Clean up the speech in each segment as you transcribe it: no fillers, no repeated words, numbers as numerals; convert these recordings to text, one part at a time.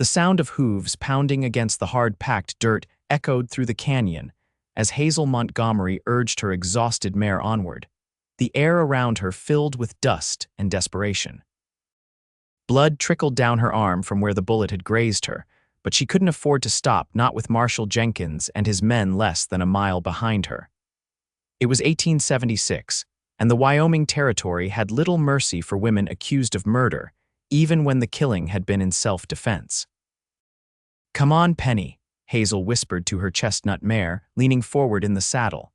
The sound of hooves pounding against the hard-packed dirt echoed through the canyon as Hazel Montgomery urged her exhausted mare onward, the air around her filled with dust and desperation. Blood trickled down her arm from where the bullet had grazed her, but she couldn't afford to stop, not with Marshal Jenkins and his men less than a mile behind her. It was 1876, and the Wyoming Territory had little mercy for women accused of murder, even when the killing had been in self-defense. "Come on, Penny," Hazel whispered to her chestnut mare, leaning forward in the saddle.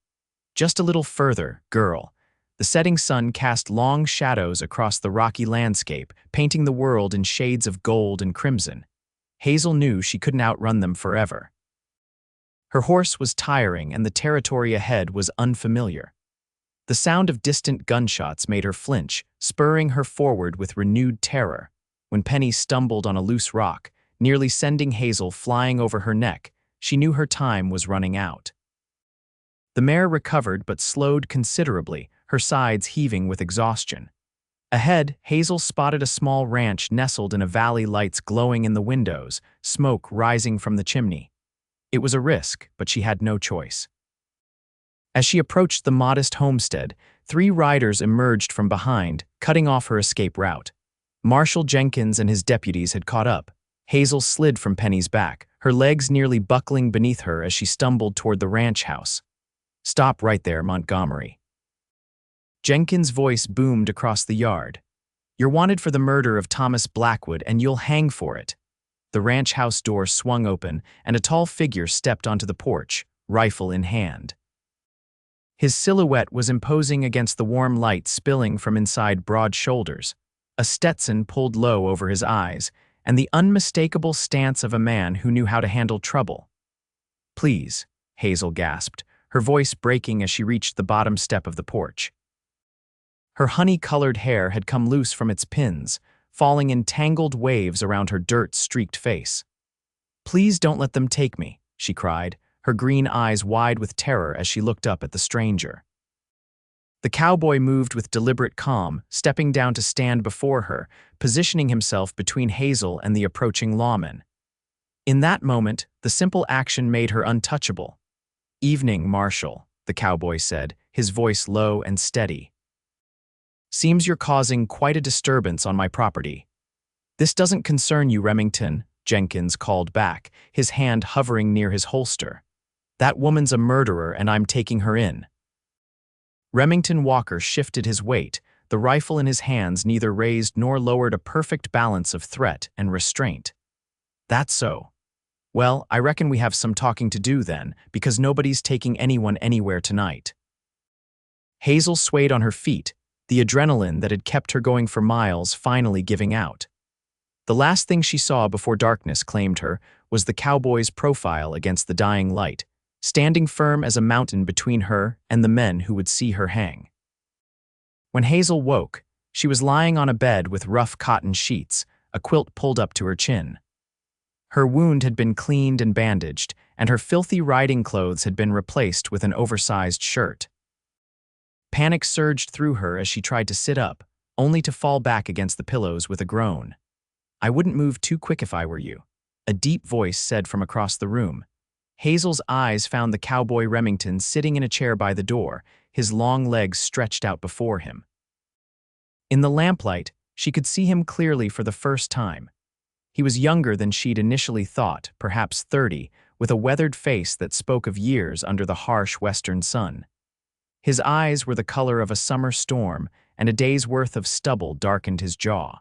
"Just a little further, girl." The setting sun cast long shadows across the rocky landscape, painting the world in shades of gold and crimson. Hazel knew she couldn't outrun them forever. Her horse was tiring and the territory ahead was unfamiliar. The sound of distant gunshots made her flinch, spurring her forward with renewed terror. When Penny stumbled on a loose rock, nearly sending Hazel flying over her neck, she knew her time was running out. The mare recovered but slowed considerably, her sides heaving with exhaustion. Ahead, Hazel spotted a small ranch nestled in a valley, lights glowing in the windows, smoke rising from the chimney. It was a risk, but she had no choice. As she approached the modest homestead, 3 riders emerged from behind, cutting off her escape route. Marshal Jenkins and his deputies had caught up. Hazel slid from Penny's back, her legs nearly buckling beneath her as she stumbled toward the ranch house. "Stop right there, Montgomery." Jenkins' voice boomed across the yard. "You're wanted for the murder of Thomas Blackwood, and you'll hang for it." The ranch house door swung open, and a tall figure stepped onto the porch, rifle in hand. His silhouette was imposing against the warm light spilling from inside broad shoulders, a Stetson pulled low over his eyes, and the unmistakable stance of a man who knew how to handle trouble. "Please," Hazel gasped, her voice breaking as she reached the bottom step of the porch. Her honey-colored hair had come loose from its pins, falling in tangled waves around her dirt-streaked face. "Please don't let them take me," she cried, her green eyes wide with terror as she looked up at the stranger. The cowboy moved with deliberate calm, stepping down to stand before her, positioning himself between Hazel and the approaching lawman. In that moment, the simple action made her untouchable. "Evening, Marshal," the cowboy said, his voice low and steady. "Seems you're causing quite a disturbance on my property." "This doesn't concern you, Remington," Jenkins called back, his hand hovering near his holster. "That woman's a murderer and I'm taking her in." Remington Walker shifted his weight, the rifle in his hands neither raised nor lowered, a perfect balance of threat and restraint. "That's so. Well, I reckon we have some talking to do then, because nobody's taking anyone anywhere tonight." Hazel swayed on her feet, the adrenaline that had kept her going for miles finally giving out. The last thing she saw before darkness claimed her was the cowboy's profile against the dying light, standing firm as a mountain between her and the men who would see her hang. When Hazel woke, she was lying on a bed with rough cotton sheets, a quilt pulled up to her chin. Her wound had been cleaned and bandaged, and her filthy riding clothes had been replaced with an oversized shirt. Panic surged through her as she tried to sit up, only to fall back against the pillows with a groan. "I wouldn't move too quick if I were you," a deep voice said from across the room. Hazel's eyes found the cowboy Remington sitting in a chair by the door, his long legs stretched out before him. In the lamplight, she could see him clearly for the first time. He was younger than she'd initially thought, perhaps 30, with a weathered face that spoke of years under the harsh western sun. His eyes were the color of a summer storm, and a day's worth of stubble darkened his jaw.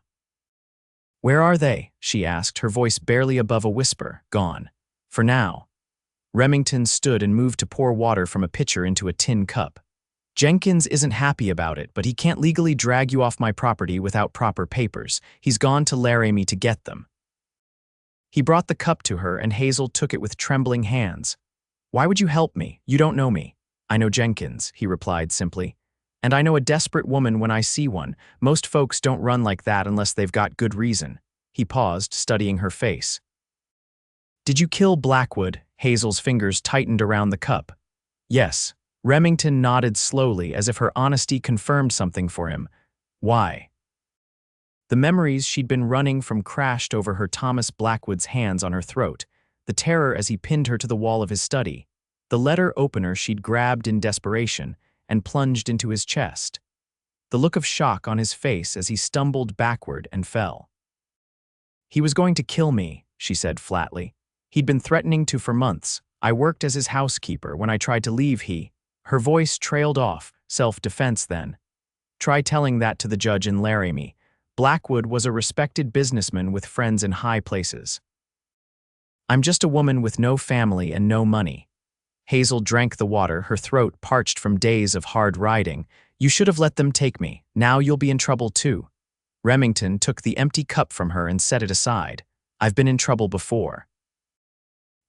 "Where are they?" she asked, her voice barely above a whisper. "Gone. For now." Remington stood and moved to pour water from a pitcher into a tin cup. "Jenkins isn't happy about it, but he can't legally drag you off my property without proper papers. He's gone to Laramie to get them." He brought the cup to her, and Hazel took it with trembling hands. "Why would you help me? You don't know me." "I know Jenkins," he replied simply. "And I know a desperate woman when I see one. Most folks don't run like that unless they've got good reason." He paused, studying her face. "Did you kill Blackwood?" Hazel's fingers tightened around the cup. "Yes." Remington nodded slowly, as if her honesty confirmed something for him. "Why?" The memories she'd been running from crashed over her Thomas Blackwood's hands on her throat, the terror as he pinned her to the wall of his study, the letter opener she'd grabbed in desperation and plunged into his chest, the look of shock on his face as he stumbled backward and fell. "He was going to kill me," she said flatly. "He'd been threatening to for months. I worked as his housekeeper. When I tried to leave, Her voice trailed off, self-defense then. Try telling that to the judge in Laramie. Blackwood was a respected businessman with friends in high places. I'm just a woman with no family and no money." Hazel drank the water, her throat parched from days of hard riding. "You should have let them take me. Now you'll be in trouble too." Remington took the empty cup from her and set it aside. "I've been in trouble before.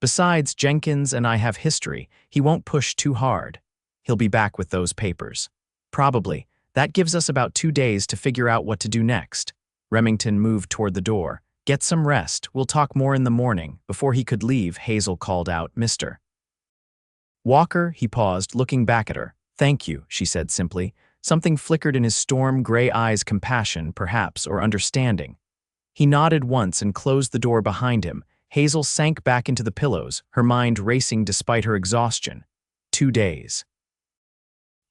Besides, Jenkins and I have history. He won't push too hard. He'll be back with those papers. Probably. That gives us about 2 days to figure out what to do next." Remington moved toward the door. "Get some rest. We'll talk more in the morning." Before he could leave, Hazel called out, "Mr. Walker." He paused, looking back at her. "Thank you," she said simply. Something flickered in his storm-gray eyes, compassion, perhaps, or understanding. He nodded once and closed the door behind him. Hazel sank back into the pillows, her mind racing despite her exhaustion. 2 days.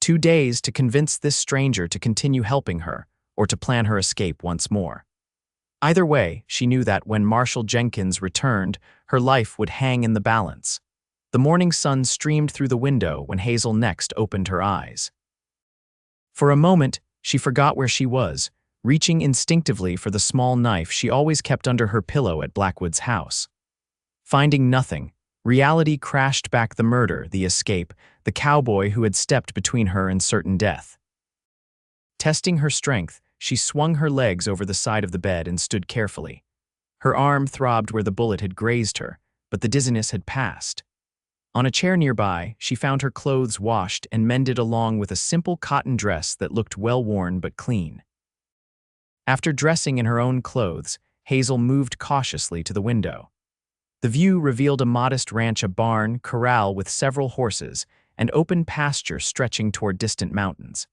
2 days to convince this stranger to continue helping her, or to plan her escape once more. Either way, she knew that when Marshall Jenkins returned, her life would hang in the balance. The morning sun streamed through the window when Hazel next opened her eyes. For a moment, she forgot where she was, reaching instinctively for the small knife she always kept under her pillow at Blackwood's house. Finding nothing, reality crashed back: the murder, the escape, the cowboy who had stepped between her and certain death. Testing her strength, she swung her legs over the side of the bed and stood carefully. Her arm throbbed where the bullet had grazed her, but the dizziness had passed. On a chair nearby, she found her clothes washed and mended along with a simple cotton dress that looked well-worn but clean. After dressing in her own clothes, Hazel moved cautiously to the window. The view revealed a modest ranch, a barn, corral with several horses, and open pasture stretching toward distant mountains.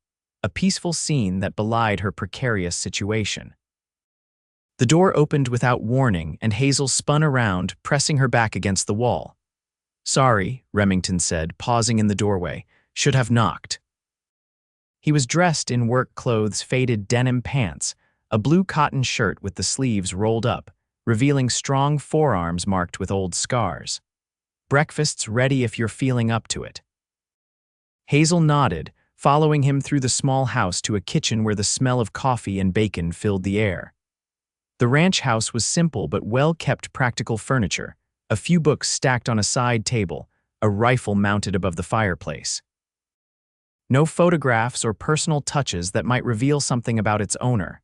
A peaceful scene that belied her precarious situation. The door opened without warning, and Hazel spun around, pressing her back against the wall. "Sorry," Remington said, pausing in the doorway. "Should have knocked." He was dressed in work clothes, faded denim pants, a blue cotton shirt with the sleeves rolled up, revealing strong forearms marked with old scars. "Breakfast's ready if you're feeling up to it." Hazel nodded, following him through the small house to a kitchen where the smell of coffee and bacon filled the air. The ranch house was simple but well-kept, practical furniture, a few books stacked on a side table, a rifle mounted above the fireplace. No photographs or personal touches that might reveal something about its owner.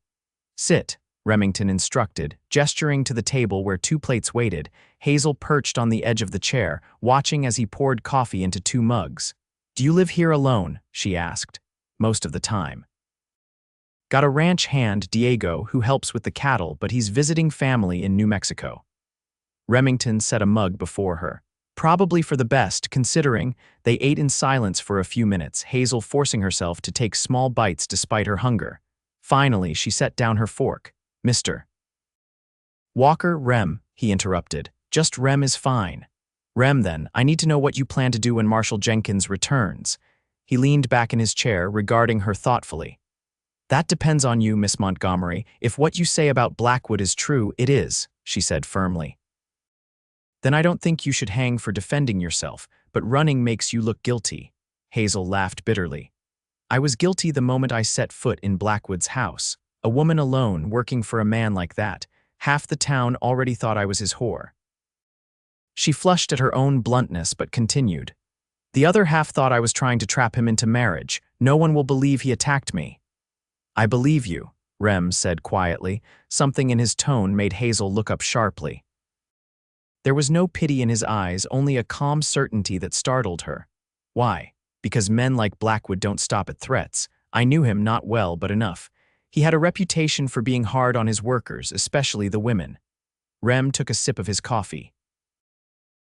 "Sit," Remington instructed, gesturing to the table where 2 plates waited. Hazel perched on the edge of the chair, watching as he poured coffee into 2 mugs. "Do you live here alone?" she asked. "Most of the time." "Got a ranch hand, Diego, who helps with the cattle, but he's visiting family in New Mexico." Remington set a mug before her. Probably for the best, considering. They ate in silence for a few minutes, Hazel forcing herself to take small bites despite her hunger. Finally, she set down her fork. "Mr. Walker, Rem," he interrupted. "Just Rem is fine." "Rem, then. I need to know what you plan to do when Marshall Jenkins returns." He leaned back in his chair, regarding her thoughtfully. "That depends on you, Miss Montgomery. If what you say about Blackwood is true, it is," she said firmly. "Then I don't think you should hang for defending yourself, but running makes you look guilty." Hazel laughed bitterly. "I was guilty the moment I set foot in Blackwood's house. A woman alone, working for a man like that. Half the town already thought I was his whore." She flushed at her own bluntness but continued. "The other half thought I was trying to trap him into marriage. No one will believe he attacked me." "I believe you," Rem said quietly. Something in his tone made Hazel look up sharply. There was no pity in his eyes, only a calm certainty that startled her. "Why?" "Because men like Blackwood don't stop at threats. I knew him, not well, but enough. He had a reputation for being hard on his workers, especially the women." Rem took a sip of his coffee.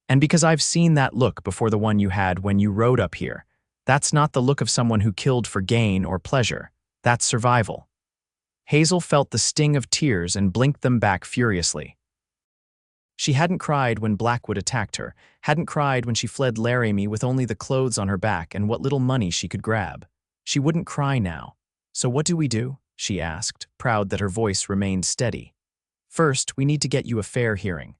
"And because I've seen that look before, the one you had when you rode up here. That's not the look of someone who killed for gain or pleasure. That's survival." Hazel felt the sting of tears and blinked them back furiously. She hadn't cried when Blackwood attacked her, hadn't cried when she fled Laramie with only the clothes on her back and what little money she could grab. She wouldn't cry now. "So what do we do?" she asked, proud that her voice remained steady. "First, we need to get you a fair hearing.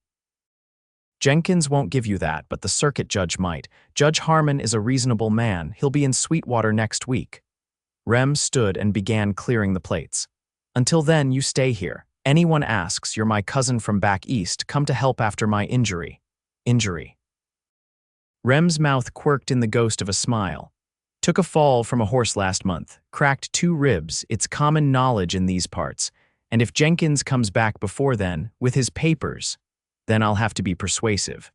Jenkins won't give you that, but the circuit judge might. Judge Harmon is a reasonable man. He'll be in Sweetwater next week." Rem stood and began clearing the plates. "Until then, you stay here. Anyone asks, you're my cousin from back east, come to help after my injury." Injury. Rem's mouth quirked in the ghost of a smile. "Took a fall from a horse last month, cracked 2 ribs, it's common knowledge in these parts. And if Jenkins comes back before then, with his papers, then I'll have to be persuasive."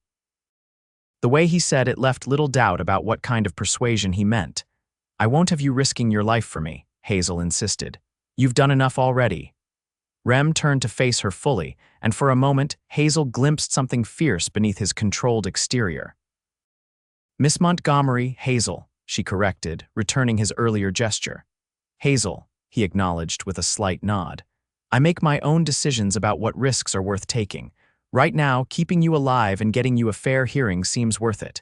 The way he said it left little doubt about what kind of persuasion he meant. "I won't have you risking your life for me," Hazel insisted. "You've done enough already." Rem turned to face her fully, and for a moment, Hazel glimpsed something fierce beneath his controlled exterior. "Miss Montgomery, Hazel," she corrected, returning his earlier gesture. "Hazel," he acknowledged with a slight nod. "I make my own decisions about what risks are worth taking. Right now, keeping you alive and getting you a fair hearing seems worth it."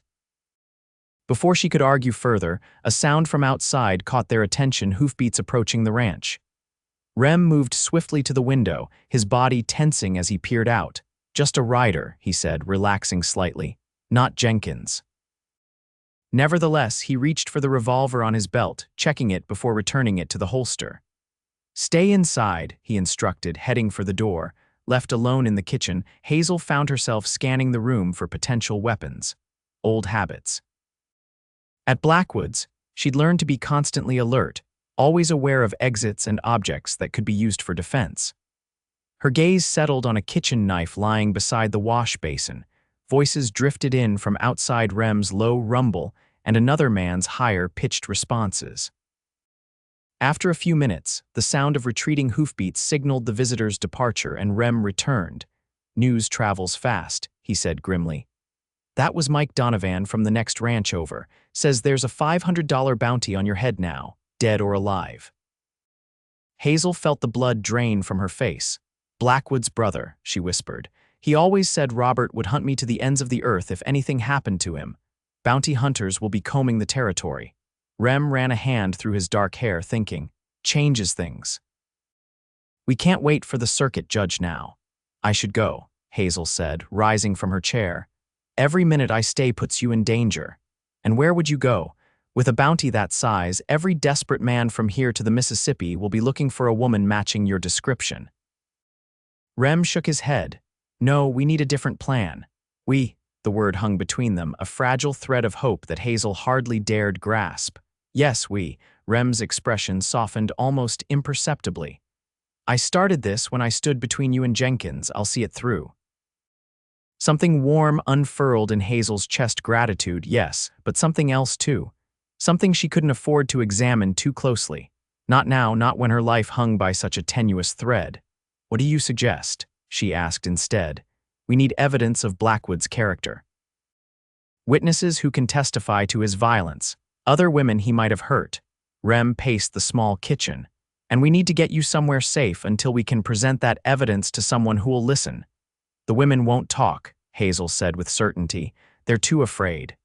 Before she could argue further, a sound from outside caught their attention, hoofbeats approaching the ranch. Rem moved swiftly to the window, his body tensing as he peered out. "Just a rider," he said, relaxing slightly. "Not Jenkins." Nevertheless, he reached for the revolver on his belt, checking it before returning it to the holster. "Stay inside," he instructed, heading for the door. Left alone in the kitchen, Hazel found herself scanning the room for potential weapons. Old habits. At Blackwood's, she'd learned to be constantly alert, always aware of exits and objects that could be used for defense. Her gaze settled on a kitchen knife lying beside the wash basin. Voices drifted in from outside Rem's low rumble and another man's higher-pitched responses. After a few minutes, the sound of retreating hoofbeats signaled the visitor's departure and Rem returned. "News travels fast," he said grimly. "That was Mike Donovan from the next ranch over. Says there's a $500 bounty on your head now, dead or alive." Hazel felt the blood drain from her face. "Blackwood's brother," she whispered. "He always said Robert would hunt me to the ends of the earth if anything happened to him. Bounty hunters will be combing the territory." Rem ran a hand through his dark hair, thinking, "Changes things." "We can't wait for the circuit judge now." "I should go," Hazel said, rising from her chair. "Every minute I stay puts you in danger. And where would you go? With a bounty that size, every desperate man from here to the Mississippi will be looking for a woman matching your description." Rem shook his head. "No, we need a different plan. The word hung between them, a fragile thread of hope that Hazel hardly dared grasp. "Yes, Rem's expression softened almost imperceptibly. "I started this when I stood between you and Jenkins. I'll see it through." Something warm unfurled in Hazel's chest. Gratitude, yes, but something else too. Something she couldn't afford to examine too closely. Not now, not when her life hung by such a tenuous thread. "What do you suggest?" she asked instead. "We need evidence of Blackwood's character. Witnesses who can testify to his violence. Other women he might have hurt." Rem paced the small kitchen. "And we need to get you somewhere safe until we can present that evidence to someone who'll listen." "The women won't talk," Hazel said with certainty. "They're too afraid.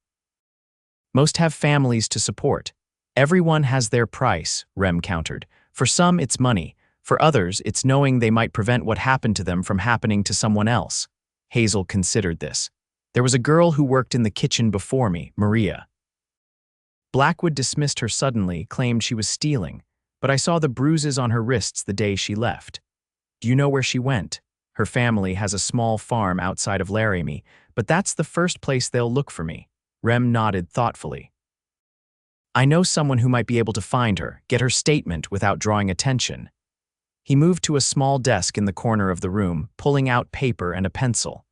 Most have families to support." "Everyone has their price," Rem countered. "For some, it's money. For others, it's knowing they might prevent what happened to them from happening to someone else." Hazel considered this. "There was a girl who worked in the kitchen before me, Maria. Blackwood dismissed her suddenly, claimed she was stealing, but I saw the bruises on her wrists the day she left. Do you know where she went? Her family has a small farm outside of Laramie, but that's the first place they'll look for me." Rem nodded thoughtfully. "I know someone who might be able to find her, get her statement without drawing attention." He moved to a small desk in the corner of the room, pulling out paper and a pencil.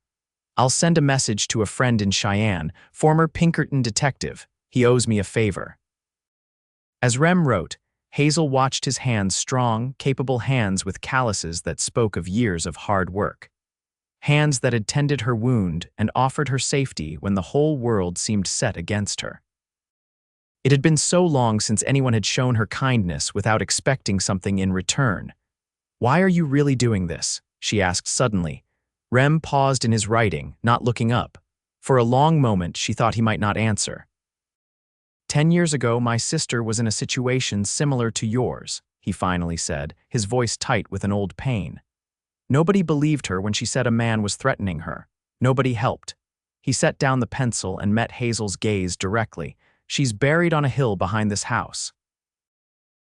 "I'll send a message to a friend in Cheyenne, former Pinkerton detective. He owes me a favor." As Rem wrote, Hazel watched his hands, strong, capable hands with calluses that spoke of years of hard work. Hands that had tended her wound and offered her safety when the whole world seemed set against her. It had been so long since anyone had shown her kindness without expecting something in return. Why are you really doing this? She asked suddenly. Rem paused in his writing, not looking up. For a long moment, she thought he might not answer. 10 years ago, my sister was in a situation similar to yours, he finally said, his voice tight with an old pain. Nobody believed her when she said a man was threatening her. Nobody helped. He set down the pencil and met Hazel's gaze directly. She's buried on a hill behind this house.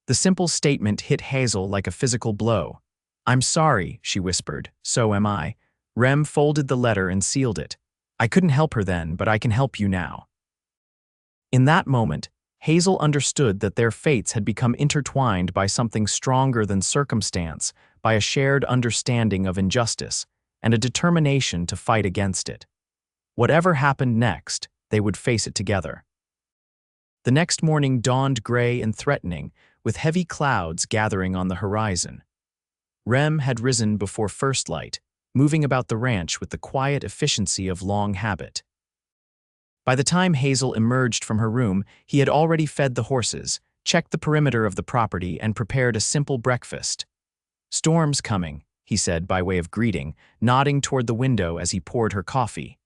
The simple statement hit Hazel like a physical blow. I'm sorry, she whispered. So am I. Rem folded the letter and sealed it. I couldn't help her then, but I can help you now. In that moment, Hazel understood that their fates had become intertwined by something stronger than circumstance, by a shared understanding of injustice, and a determination to fight against it. Whatever happened next, they would face it together. The next morning dawned gray and threatening, with heavy clouds gathering on the horizon. Rem had risen before first light, moving about the ranch with the quiet efficiency of long habit. By the time Hazel emerged from her room, he had already fed the horses, checked the perimeter of the property, and prepared a simple breakfast. Storm's coming, he said by way of greeting, nodding toward the window as he poured her coffee.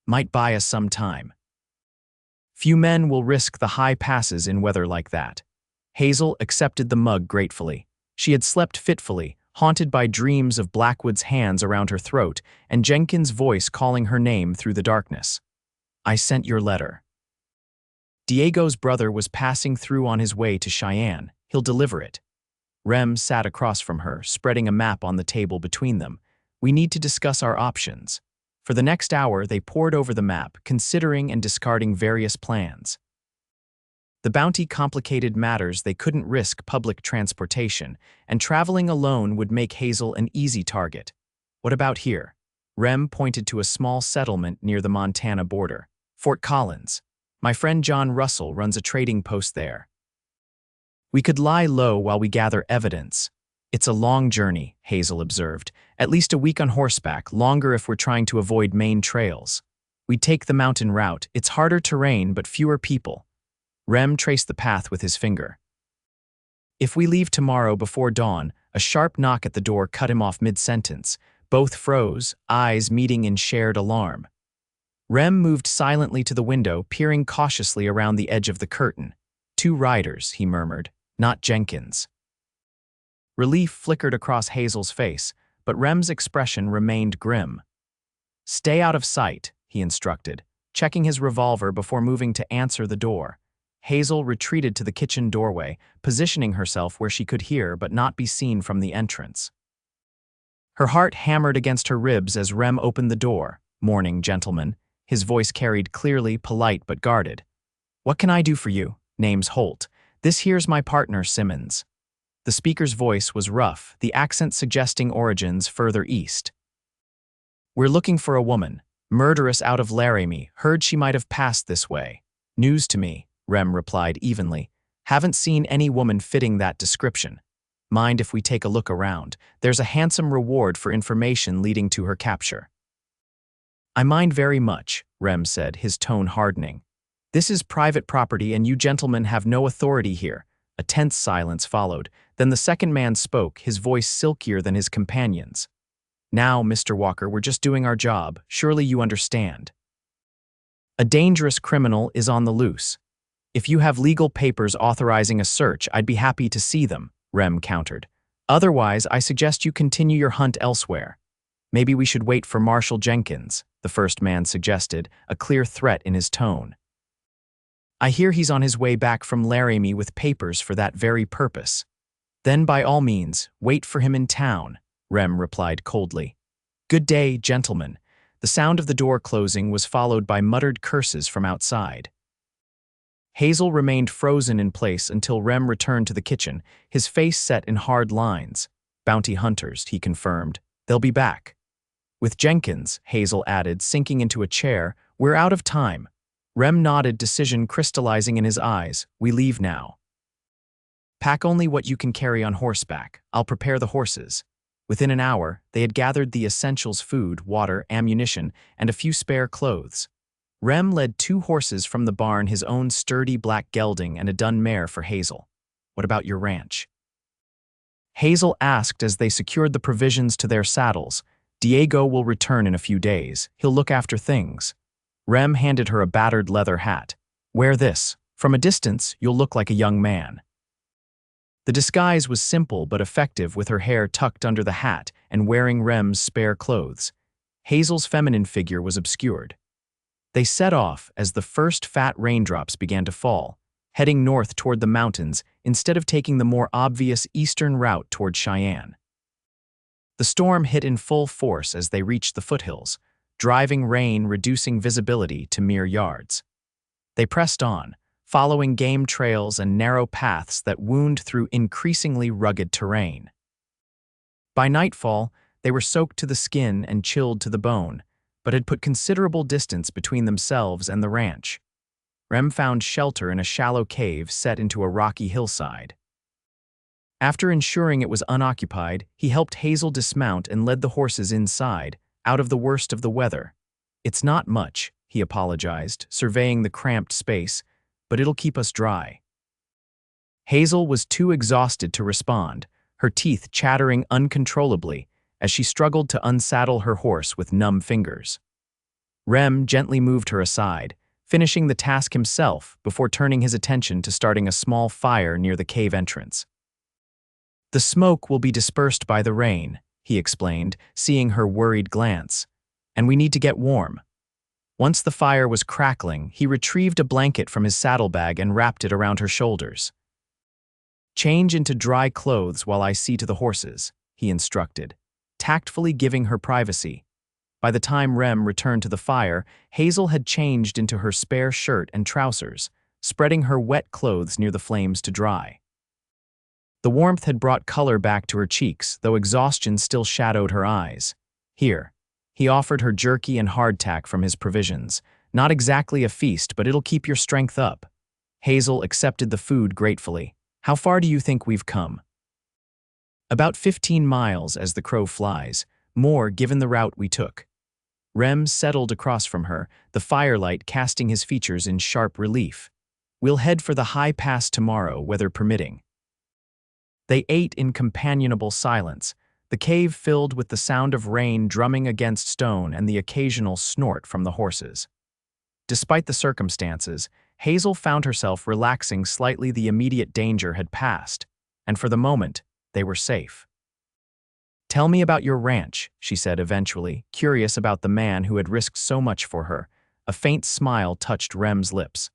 Might buy us some time. Few men will risk the high passes in weather like that. Hazel accepted the mug gratefully. She had slept fitfully, haunted by dreams of Blackwood's hands around her throat and Jenkins' voice calling her name through the darkness. I sent your letter. Diego's brother was passing through on his way to Cheyenne. He'll deliver it. Rem sat across from her, spreading a map on the table between them. We need to discuss our options. For the next hour, they pored over the map, considering and discarding various plans. The bounty complicated matters. They couldn't risk public transportation, and traveling alone would make Hazel an easy target. What about here? Rem pointed to a small settlement near the Montana border. Fort Collins. My friend John Russell runs a trading post there. We could lie low while we gather evidence. It's a long journey, Hazel observed. At least a week on horseback, longer if we're trying to avoid main trails. We'd take the mountain route. It's harder terrain, but fewer people. Rem traced the path with his finger. If we leave tomorrow before dawn, a sharp knock at the door cut him off mid-sentence. Both froze, eyes meeting in shared alarm. Rem moved silently to the window, peering cautiously around the edge of the curtain. 2 riders, he murmured, not Jenkins. Relief flickered across Hazel's face, but Rem's expression remained grim. Stay out of sight, he instructed, checking his revolver before moving to answer the door. Hazel retreated to the kitchen doorway, positioning herself where she could hear but not be seen from the entrance. Her heart hammered against her ribs as Rem opened the door. Morning, gentlemen. His voice carried clearly, polite but guarded. What can I do for you? Name's Holt. This here's my partner, Simmons. The speaker's voice was rough, the accent suggesting origins further east. We're looking for a woman, murderess out of Laramie. Heard she might have passed this way. News to me, Rem replied evenly. Haven't seen any woman fitting that description. Mind if we take a look around? There's a handsome reward for information leading to her capture. I mind very much, Rem said, his tone hardening. This is private property and you gentlemen have no authority here. A tense silence followed. Then the second man spoke, his voice silkier than his companion's. Now, Mr. Walker, we're just doing our job. Surely you understand. A dangerous criminal is on the loose. If you have legal papers authorizing a search, I'd be happy to see them, Rem countered. Otherwise, I suggest you continue your hunt elsewhere. Maybe we should wait for Marshal Jenkins, the first man suggested, a clear threat in his tone. I hear he's on his way back from Laramie with papers for that very purpose. Then by all means, wait for him in town, Rem replied coldly. Good day, gentlemen. The sound of the door closing was followed by muttered curses from outside. Hazel remained frozen in place until Rem returned to the kitchen, his face set in hard lines. Bounty hunters, he confirmed. They'll be back. With Jenkins, Hazel added, sinking into a chair, we're out of time. Rem nodded, decision crystallizing in his eyes. We leave now. Pack only what you can carry on horseback. I'll prepare the horses. Within an hour, they had gathered the essentials: food, water, ammunition, and a few spare clothes. Rem led 2 horses from the barn, his own sturdy black gelding and a dun mare for Hazel. What about your ranch? Hazel asked as they secured the provisions to their saddles. Diego will return in a few days. He'll look after things. Rem handed her a battered leather hat. Wear this. From a distance, you'll look like a young man. The disguise was simple but effective, with her hair tucked under the hat and wearing Rem's spare clothes. Hazel's feminine figure was obscured. They set off as the first fat raindrops began to fall, heading north toward the mountains instead of taking the more obvious eastern route toward Cheyenne. The storm hit in full force as they reached the foothills, driving rain reducing visibility to mere yards. They pressed on, following game trails and narrow paths that wound through increasingly rugged terrain. By nightfall, they were soaked to the skin and chilled to the bone, but had put considerable distance between themselves and the ranch. Rem found shelter in a shallow cave set into a rocky hillside. After ensuring it was unoccupied, he helped Hazel dismount and led the horses inside, out of the worst of the weather. It's not much, he apologized, surveying the cramped space, but it'll keep us dry. Hazel was too exhausted to respond, her teeth chattering uncontrollably as she struggled to unsaddle her horse with numb fingers. Rem gently moved her aside, finishing the task himself before turning his attention to starting a small fire near the cave entrance. The smoke will be dispersed by the rain, he explained, seeing her worried glance, and we need to get warm. Once the fire was crackling, he retrieved a blanket from his saddlebag and wrapped it around her shoulders. Change into dry clothes while I see to the horses, he instructed, tactfully giving her privacy. By the time Rem returned to the fire, Hazel had changed into her spare shirt and trousers, spreading her wet clothes near the flames to dry. The warmth had brought color back to her cheeks, though exhaustion still shadowed her eyes. Here, he offered her jerky and hardtack from his provisions. Not exactly a feast, but it'll keep your strength up. Hazel accepted the food gratefully. How far do you think we've come? About 15 miles as the crow flies, more given the route we took. Rem settled across from her, the firelight casting his features in sharp relief. We'll head for the high pass tomorrow, weather permitting. They ate in companionable silence, the cave filled with the sound of rain drumming against stone and the occasional snort from the horses. Despite the circumstances, Hazel found herself relaxing slightly. The immediate danger had passed, and for the moment, they were safe. Tell me about your ranch, she said eventually, curious about the man who had risked so much for her. A faint smile touched Rem's lips.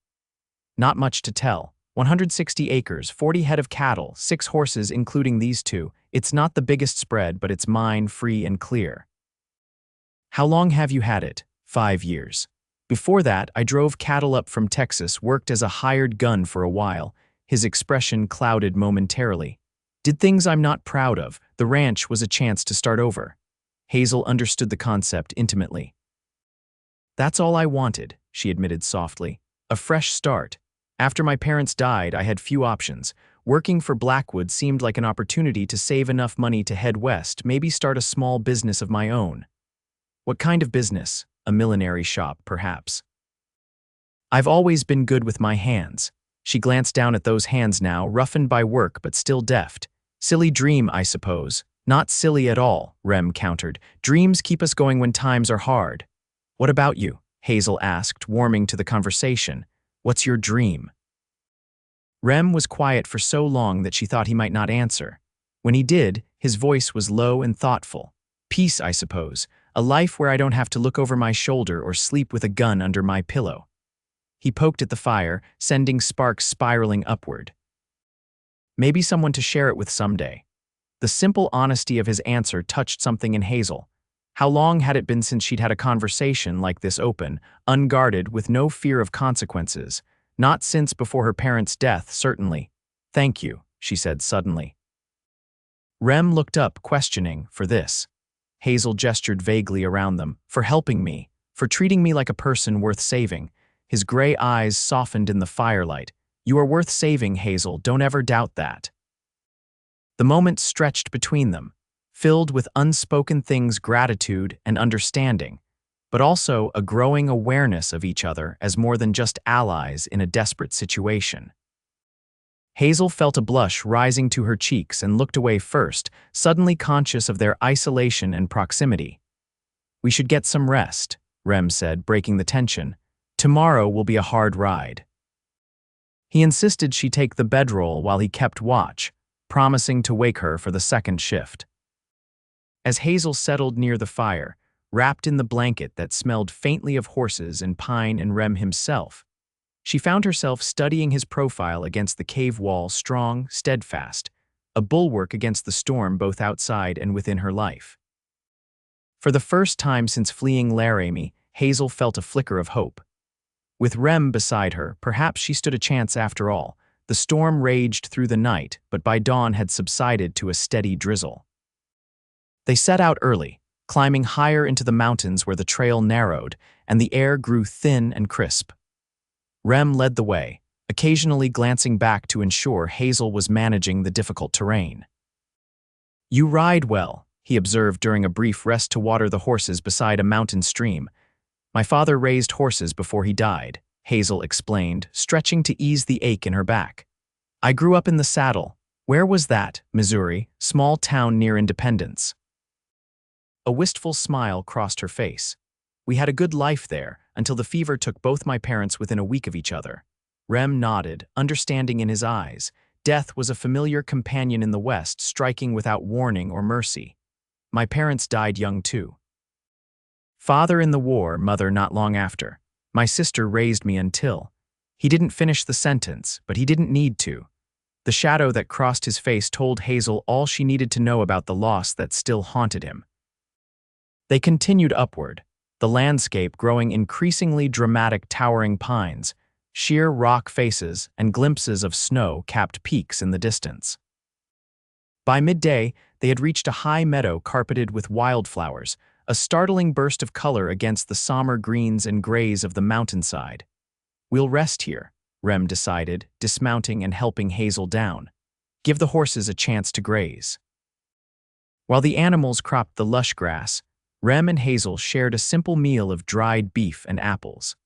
Not much to tell. 160 acres, 40 head of cattle, 6 horses including these 2. It's not the biggest spread, but it's mine, free and clear. How long have you had it? 5 years. Before that, I drove cattle up from Texas, worked as a hired gun for a while. His expression clouded momentarily. Did things I'm not proud of. The ranch was a chance to start over. Hazel understood the concept intimately. That's all I wanted, she admitted softly. A fresh start. After my parents died, I had few options. Working for Blackwood seemed like an opportunity to save enough money to head west, maybe start a small business of my own. What kind of business? A millinery shop, perhaps. I've always been good with my hands. She glanced down at those hands now, roughened by work but still deft. Silly dream, I suppose. Not silly at all, Rem countered. Dreams keep us going when times are hard. What about you? Hazel asked, warming to the conversation. What's your dream? Rem was quiet for so long that she thought he might not answer. When he did, his voice was low and thoughtful. Peace, I suppose. A life where I don't have to look over my shoulder or sleep with a gun under my pillow. He poked at the fire, sending sparks spiraling upward. Maybe someone to share it with someday. The simple honesty of his answer touched something in Hazel. How long had it been since she'd had a conversation like this, open, unguarded, with no fear of consequences? Not since before her parents' death, certainly. Thank you, she said suddenly. Rem looked up, questioning. For this? Hazel gestured vaguely around them. For helping me. For treating me like a person worth saving. His gray eyes softened in the firelight. You are worth saving, Hazel. Don't ever doubt that. The moment stretched between them, filled with unspoken things, gratitude and understanding, but also a growing awareness of each other as more than just allies in a desperate situation. Hazel felt a blush rising to her cheeks and looked away first, suddenly conscious of their isolation and proximity. "We should get some rest," Rem said, breaking the tension. "Tomorrow will be a hard ride." He insisted she take the bedroll while he kept watch, promising to wake her for the second shift. As Hazel settled near the fire, wrapped in the blanket that smelled faintly of horses and pine and Rem himself, she found herself studying his profile against the cave wall, strong, steadfast, a bulwark against the storm both outside and within her life. For the first time since fleeing Laramie, Hazel felt a flicker of hope. With Rem beside her, perhaps she stood a chance after all. The storm raged through the night, but by dawn had subsided to a steady drizzle. They set out early, climbing higher into the mountains where the trail narrowed and the air grew thin and crisp. Rem led the way, occasionally glancing back to ensure Hazel was managing the difficult terrain. "You ride well," he observed during a brief rest to water the horses beside a mountain stream. "My father raised horses before he died," Hazel explained, stretching to ease the ache in her back. "I grew up in the saddle." "Where was that?" "Missouri, small town near Independence." A wistful smile crossed her face. "We had a good life there, until the fever took both my parents within a week of each other." Rem nodded, understanding in his eyes. Death was a familiar companion in the West, striking without warning or mercy. "My parents died young too. Father in the war, mother not long after. My sister raised me until—" He didn't finish the sentence, but he didn't need to. The shadow that crossed his face told Hazel all she needed to know about the loss that still haunted him. They continued upward, the landscape growing increasingly dramatic, towering pines, sheer rock faces, and glimpses of snow-capped peaks in the distance. By midday, they had reached a high meadow carpeted with wildflowers, a startling burst of color against the somber greens and grays of the mountainside. "We'll rest here," Rem decided, dismounting and helping Hazel down. "Give the horses a chance to graze." While the animals cropped the lush grass, Rem and Hazel shared a simple meal of dried beef and apples.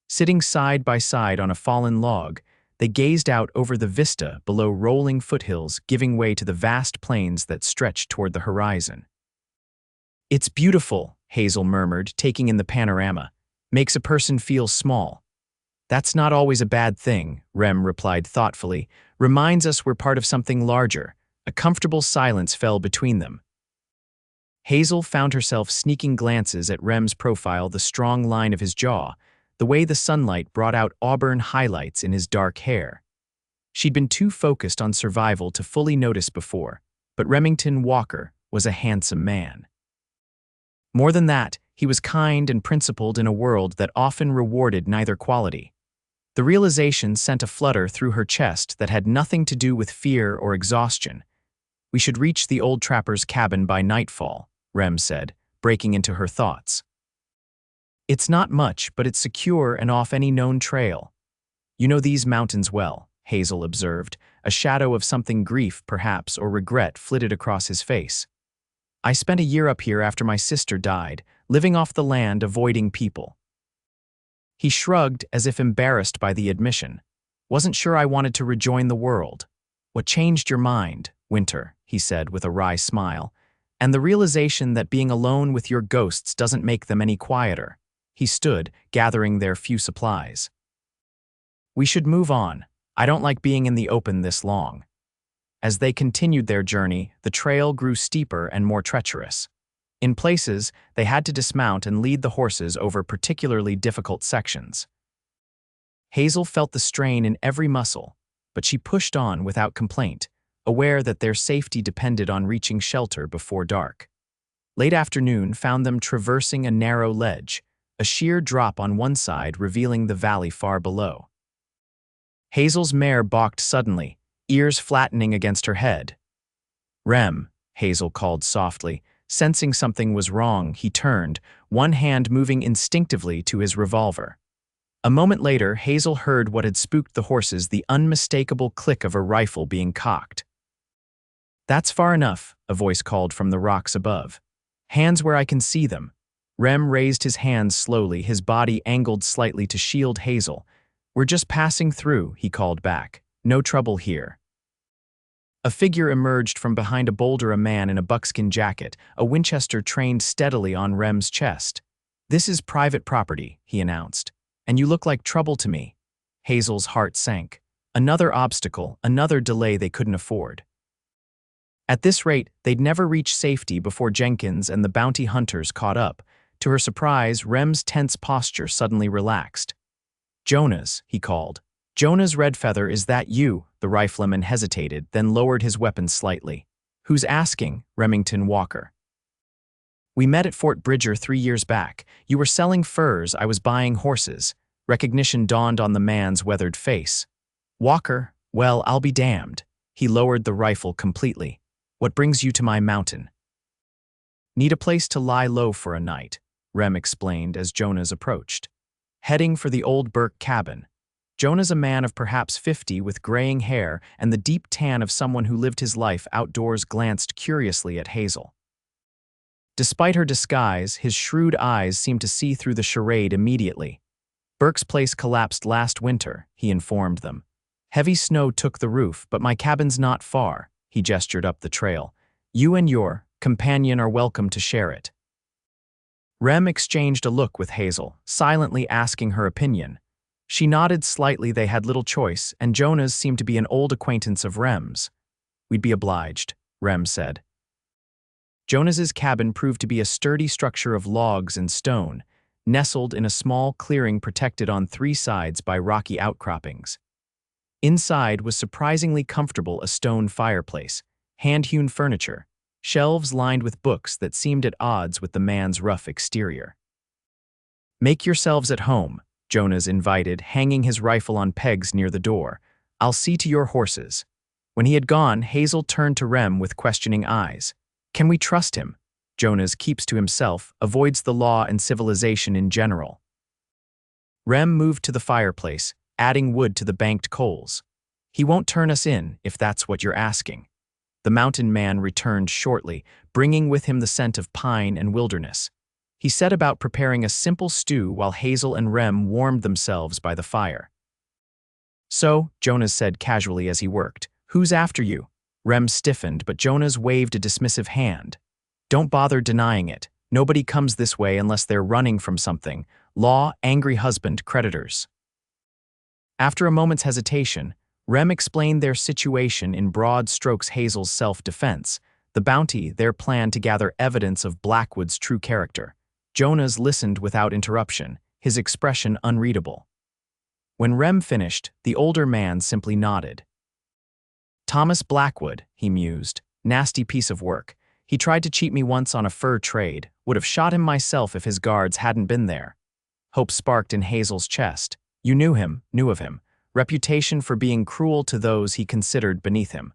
Sitting side by side on a fallen log, they gazed out over the vista below, rolling foothills giving way to the vast plains that stretched toward the horizon. "It's beautiful," Hazel murmured, taking in the panorama. "Makes a person feel small." "That's not always a bad thing," Rem replied thoughtfully. "Reminds us we're part of something larger." A comfortable silence fell between them. Hazel found herself sneaking glances at Rem's profile, the strong line of his jaw, the way the sunlight brought out auburn highlights in his dark hair. She'd been too focused on survival to fully notice before, but Remington Walker was a handsome man. More than that, he was kind and principled in a world that often rewarded neither quality. The realization sent a flutter through her chest that had nothing to do with fear or exhaustion. "We should reach the old trapper's cabin by nightfall," Rem said, breaking into her thoughts. "It's not much, but it's secure and off any known trail." "You know these mountains well," Hazel observed, a shadow of something, grief perhaps or regret, flitted across his face. "I spent a year up here after my sister died, living off the land, avoiding people." He shrugged as if embarrassed by the admission. "Wasn't sure I wanted to rejoin the world." "What changed your mind, Winter?" he said with a wry smile. "And the realization that being alone with your ghosts doesn't make them any quieter." He stood, gathering their few supplies. "We should move on. I don't like being in the open this long." As they continued their journey, the trail grew steeper and more treacherous. In places, they had to dismount and lead the horses over particularly difficult sections. Hazel felt the strain in every muscle, but she pushed on without complaint, aware that their safety depended on reaching shelter before dark. Late afternoon found them traversing a narrow ledge, a sheer drop on one side revealing the valley far below. Hazel's mare balked suddenly, ears flattening against her head. "Rem," Hazel called softly. Sensing something was wrong, he turned, one hand moving instinctively to his revolver. A moment later, Hazel heard what had spooked the horses, the unmistakable click of a rifle being cocked. "That's far enough," a voice called from the rocks above. "Hands where I can see them." Rem raised his hands slowly, his body angled slightly to shield Hazel. "We're just passing through," he called back. No trouble here. A figure emerged from behind a boulder, a man in a buckskin jacket, a Winchester trained steadily on Rem's chest. "This is private property," he announced. "And you look like trouble to me." Hazel's heart sank. Another obstacle, another delay they couldn't afford. At this rate, they'd never reach safety before Jenkins and the bounty hunters caught up. To her surprise, Rem's tense posture suddenly relaxed. "Jonas," he called. "Jonas Redfeather, is that you?" The rifleman hesitated, then lowered his weapon slightly. "Who's asking?" "Remington Walker." "We met at Fort Bridger 3 years back. You were selling furs, I was buying horses." Recognition dawned on the man's weathered face. "Walker? Well, I'll be damned." He lowered the rifle completely. "What brings you to my mountain?" "Need a place to lie low for a night," Rem explained as Jonas approached. "Heading for the old Burke cabin." Jonas, a man of perhaps 50 with graying hair and the deep tan of someone who lived his life outdoors, glanced curiously at Hazel. Despite her disguise, his shrewd eyes seemed to see through the charade immediately. "Burke's place collapsed last winter," he informed them. "Heavy snow took the roof, but my cabin's not far." He gestured up the trail. "You and your companion are welcome to share it." Rem exchanged a look with Hazel, silently asking her opinion. She nodded slightly. They had little choice, and Jonas seemed to be an old acquaintance of Rem's. "We'd be obliged," Rem said. Jonas's cabin proved to be a sturdy structure of logs and stone, nestled in a small clearing protected on 3 sides by rocky outcroppings. Inside was surprisingly comfortable: a stone fireplace, hand-hewn furniture, shelves lined with books that seemed at odds with the man's rough exterior. "Make yourselves at home," Jonas invited, hanging his rifle on pegs near the door. "I'll see to your horses." When he had gone, Hazel turned to Rem with questioning eyes. "Can we trust him?" Jonas keeps to himself, avoids the law and civilization in general. Rem moved to the fireplace, adding wood to the banked coals. "He won't turn us in, if that's what you're asking." The mountain man returned shortly, bringing with him the scent of pine and wilderness. He set about preparing a simple stew while Hazel and Rem warmed themselves by the fire. "So," Jonas said casually as he worked, "who's after you?" Rem stiffened, but Jonas waved a dismissive hand. "Don't bother denying it. Nobody comes this way unless they're running from something. Law, angry husband, creditors." After a moment's hesitation, Rem explained their situation in broad strokes: Hazel's self-defense, the bounty, their plan to gather evidence of Blackwood's true character. Jonas listened without interruption, his expression unreadable. When Rem finished, the older man simply nodded. "Thomas Blackwood," he mused. "Nasty piece of work. He tried to cheat me once on a fur trade. Would have shot him myself if his guards hadn't been there." Hope sparked in Hazel's chest. "You knew him, knew of him. Reputation for being cruel to those he considered beneath him."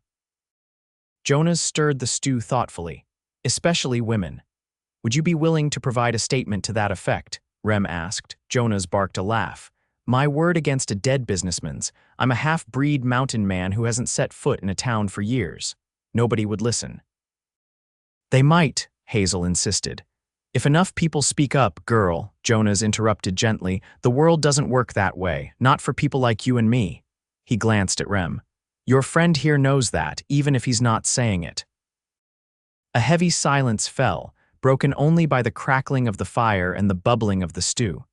Jonas stirred the stew thoughtfully. "Especially women." "Would you be willing to provide a statement to that effect?" Rem asked. Jonas barked a laugh. "My word against a dead businessman's. I'm a half-breed mountain man who hasn't set foot in a town for years." Nobody would listen. "They might," Hazel insisted. "If enough people speak up, girl," Jonas interrupted gently. "The world doesn't work that way, not for people like you and me." He glanced at Rem. "Your friend here knows that, even if he's not saying it." A heavy silence fell, broken only by the crackling of the fire and the bubbling of the stew.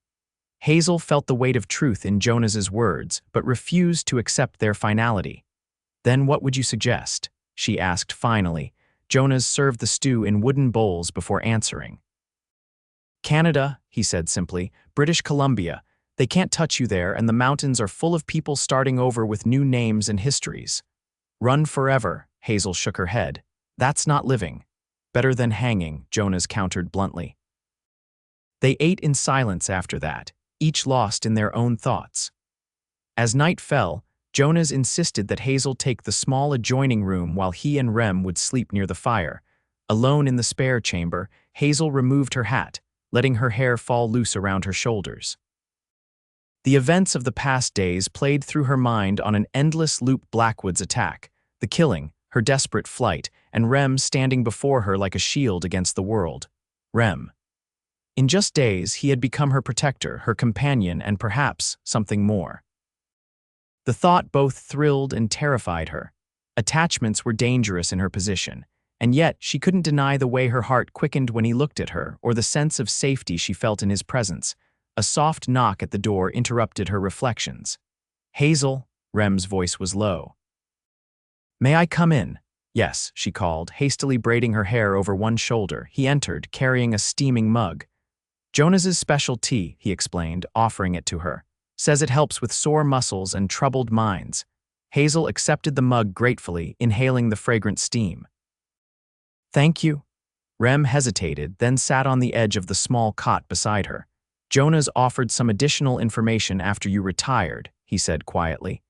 Hazel felt the weight of truth in Jonas's words, but refused to accept their finality. "Then what would you suggest?" she asked finally. Jonas served the stew in wooden bowls before answering. "Canada," he said simply. "British Columbia. They can't touch you there, and the mountains are full of people starting over with new names and histories." "Run forever," Hazel shook her head. "That's not living." "Better than hanging," Jonas countered bluntly. They ate in silence after that, each lost in their own thoughts. As night fell, Jonas insisted that Hazel take the small adjoining room while he and Rem would sleep near the fire. Alone in the spare chamber, Hazel removed her hat, letting her hair fall loose around her shoulders. The events of the past days played through her mind on an endless loop: Blackwood's attack, the killing, her desperate flight, and Rem standing before her like a shield against the world. Rem. In just days, he had become her protector, her companion, and perhaps something more. The thought both thrilled and terrified her. Attachments were dangerous in her position, and yet she couldn't deny the way her heart quickened when he looked at her or the sense of safety she felt in his presence. A soft knock at the door interrupted her reflections. "Hazel," Rem's voice was low. "May I come in?" "Yes," she called, hastily braiding her hair over one shoulder. He entered, carrying a steaming mug. "Jonas's special tea," he explained, offering it to her. "Says it helps with sore muscles and troubled minds." Hazel accepted the mug gratefully, inhaling the fragrant steam. "Thank you." Rem hesitated, then sat on the edge of the small cot beside her. "Jonas offered some additional information after you retired," he said quietly.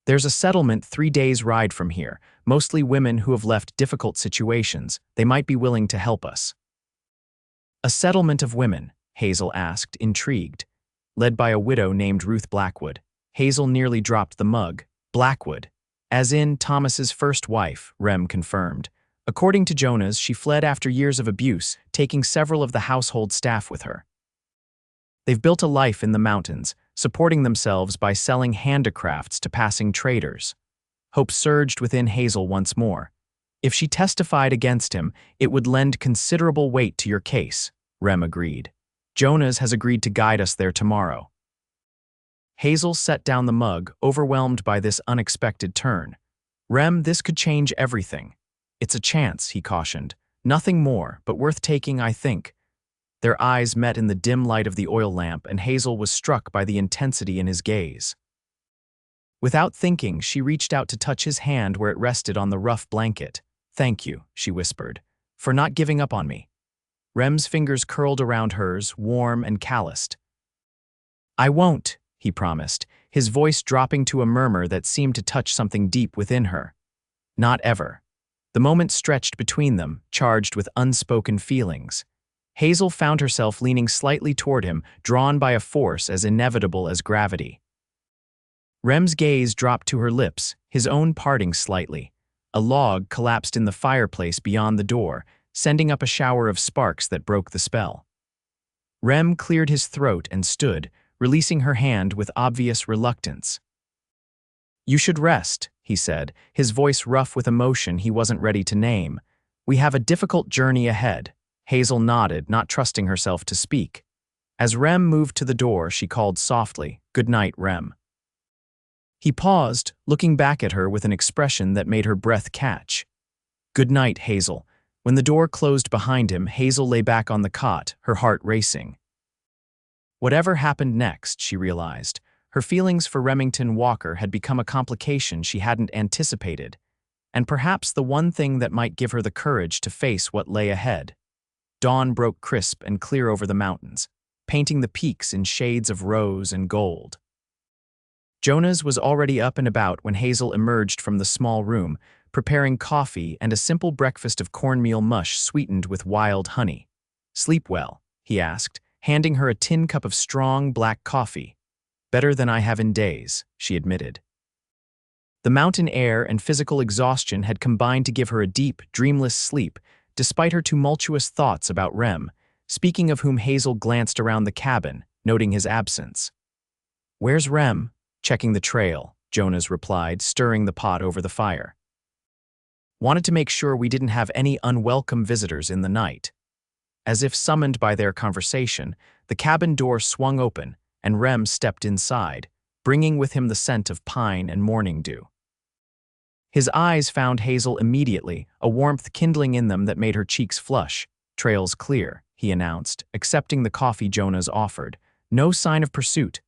"There's a settlement 3 days' ride from here, mostly women who have left difficult situations. They might be willing to help us." "A settlement of women?" Hazel asked, intrigued. "Led by a widow named Ruth Blackwood." Hazel nearly dropped the mug. "Blackwood, as in Thomas's first wife," Rem confirmed. "According to Jonas, she fled after years of abuse, taking several of the household staff with her. They've built a life in the mountains, supporting themselves by selling handicrafts to passing traders." Hope surged within Hazel once more. "If she testified against him, it would lend considerable weight to your case," Rem agreed. "Jonas has agreed to guide us there tomorrow." Hazel set down the mug, overwhelmed by this unexpected turn. "Rem, this could change everything." "It's a chance," he cautioned. "Nothing more, but worth taking, I think." Their eyes met in the dim light of the oil lamp, and Hazel was struck by the intensity in his gaze. Without thinking, she reached out to touch his hand where it rested on the rough blanket. "Thank you," she whispered, "for not giving up on me." Rem's fingers curled around hers, warm and calloused. "I won't," he promised, his voice dropping to a murmur that seemed to touch something deep within her. "Not ever." The moment stretched between them, charged with unspoken feelings. Hazel found herself leaning slightly toward him, drawn by a force as inevitable as gravity. Rem's gaze dropped to her lips, his own parting slightly. A log collapsed in the fireplace beyond the door, sending up a shower of sparks that broke the spell. Rem cleared his throat and stood, releasing her hand with obvious reluctance. "You should rest," he said, his voice rough with emotion he wasn't ready to name. "We have a difficult journey ahead." Hazel nodded, not trusting herself to speak. As Rem moved to the door, she called softly, "Good night, Rem." He paused, looking back at her with an expression that made her breath catch. "Good night, Hazel." When the door closed behind him, Hazel lay back on the cot, her heart racing. Whatever happened next, she realized, her feelings for Remington Walker had become a complication she hadn't anticipated, and perhaps the one thing that might give her the courage to face what lay ahead. Dawn broke crisp and clear over the mountains, painting the peaks in shades of rose and gold. Jonas was already up and about when Hazel emerged from the small room, preparing coffee and a simple breakfast of cornmeal mush sweetened with wild honey. "Sleep well?" he asked, handing her a tin cup of strong black coffee. "Better than I have in days," she admitted. The mountain air and physical exhaustion had combined to give her a deep, dreamless sleep, despite her tumultuous thoughts about Rem, speaking of whom Hazel glanced around the cabin, noting his absence. "Where's Rem?" "Checking the trail," Jonas replied, stirring the pot over the fire. "Wanted to make sure we didn't have any unwelcome visitors in the night." As if summoned by their conversation, the cabin door swung open, and Rem stepped inside, bringing with him the scent of pine and morning dew. His eyes found Hazel immediately, a warmth kindling in them that made her cheeks flush. "Trail's clear," he announced, accepting the coffee Jonas offered. "No sign of pursuit."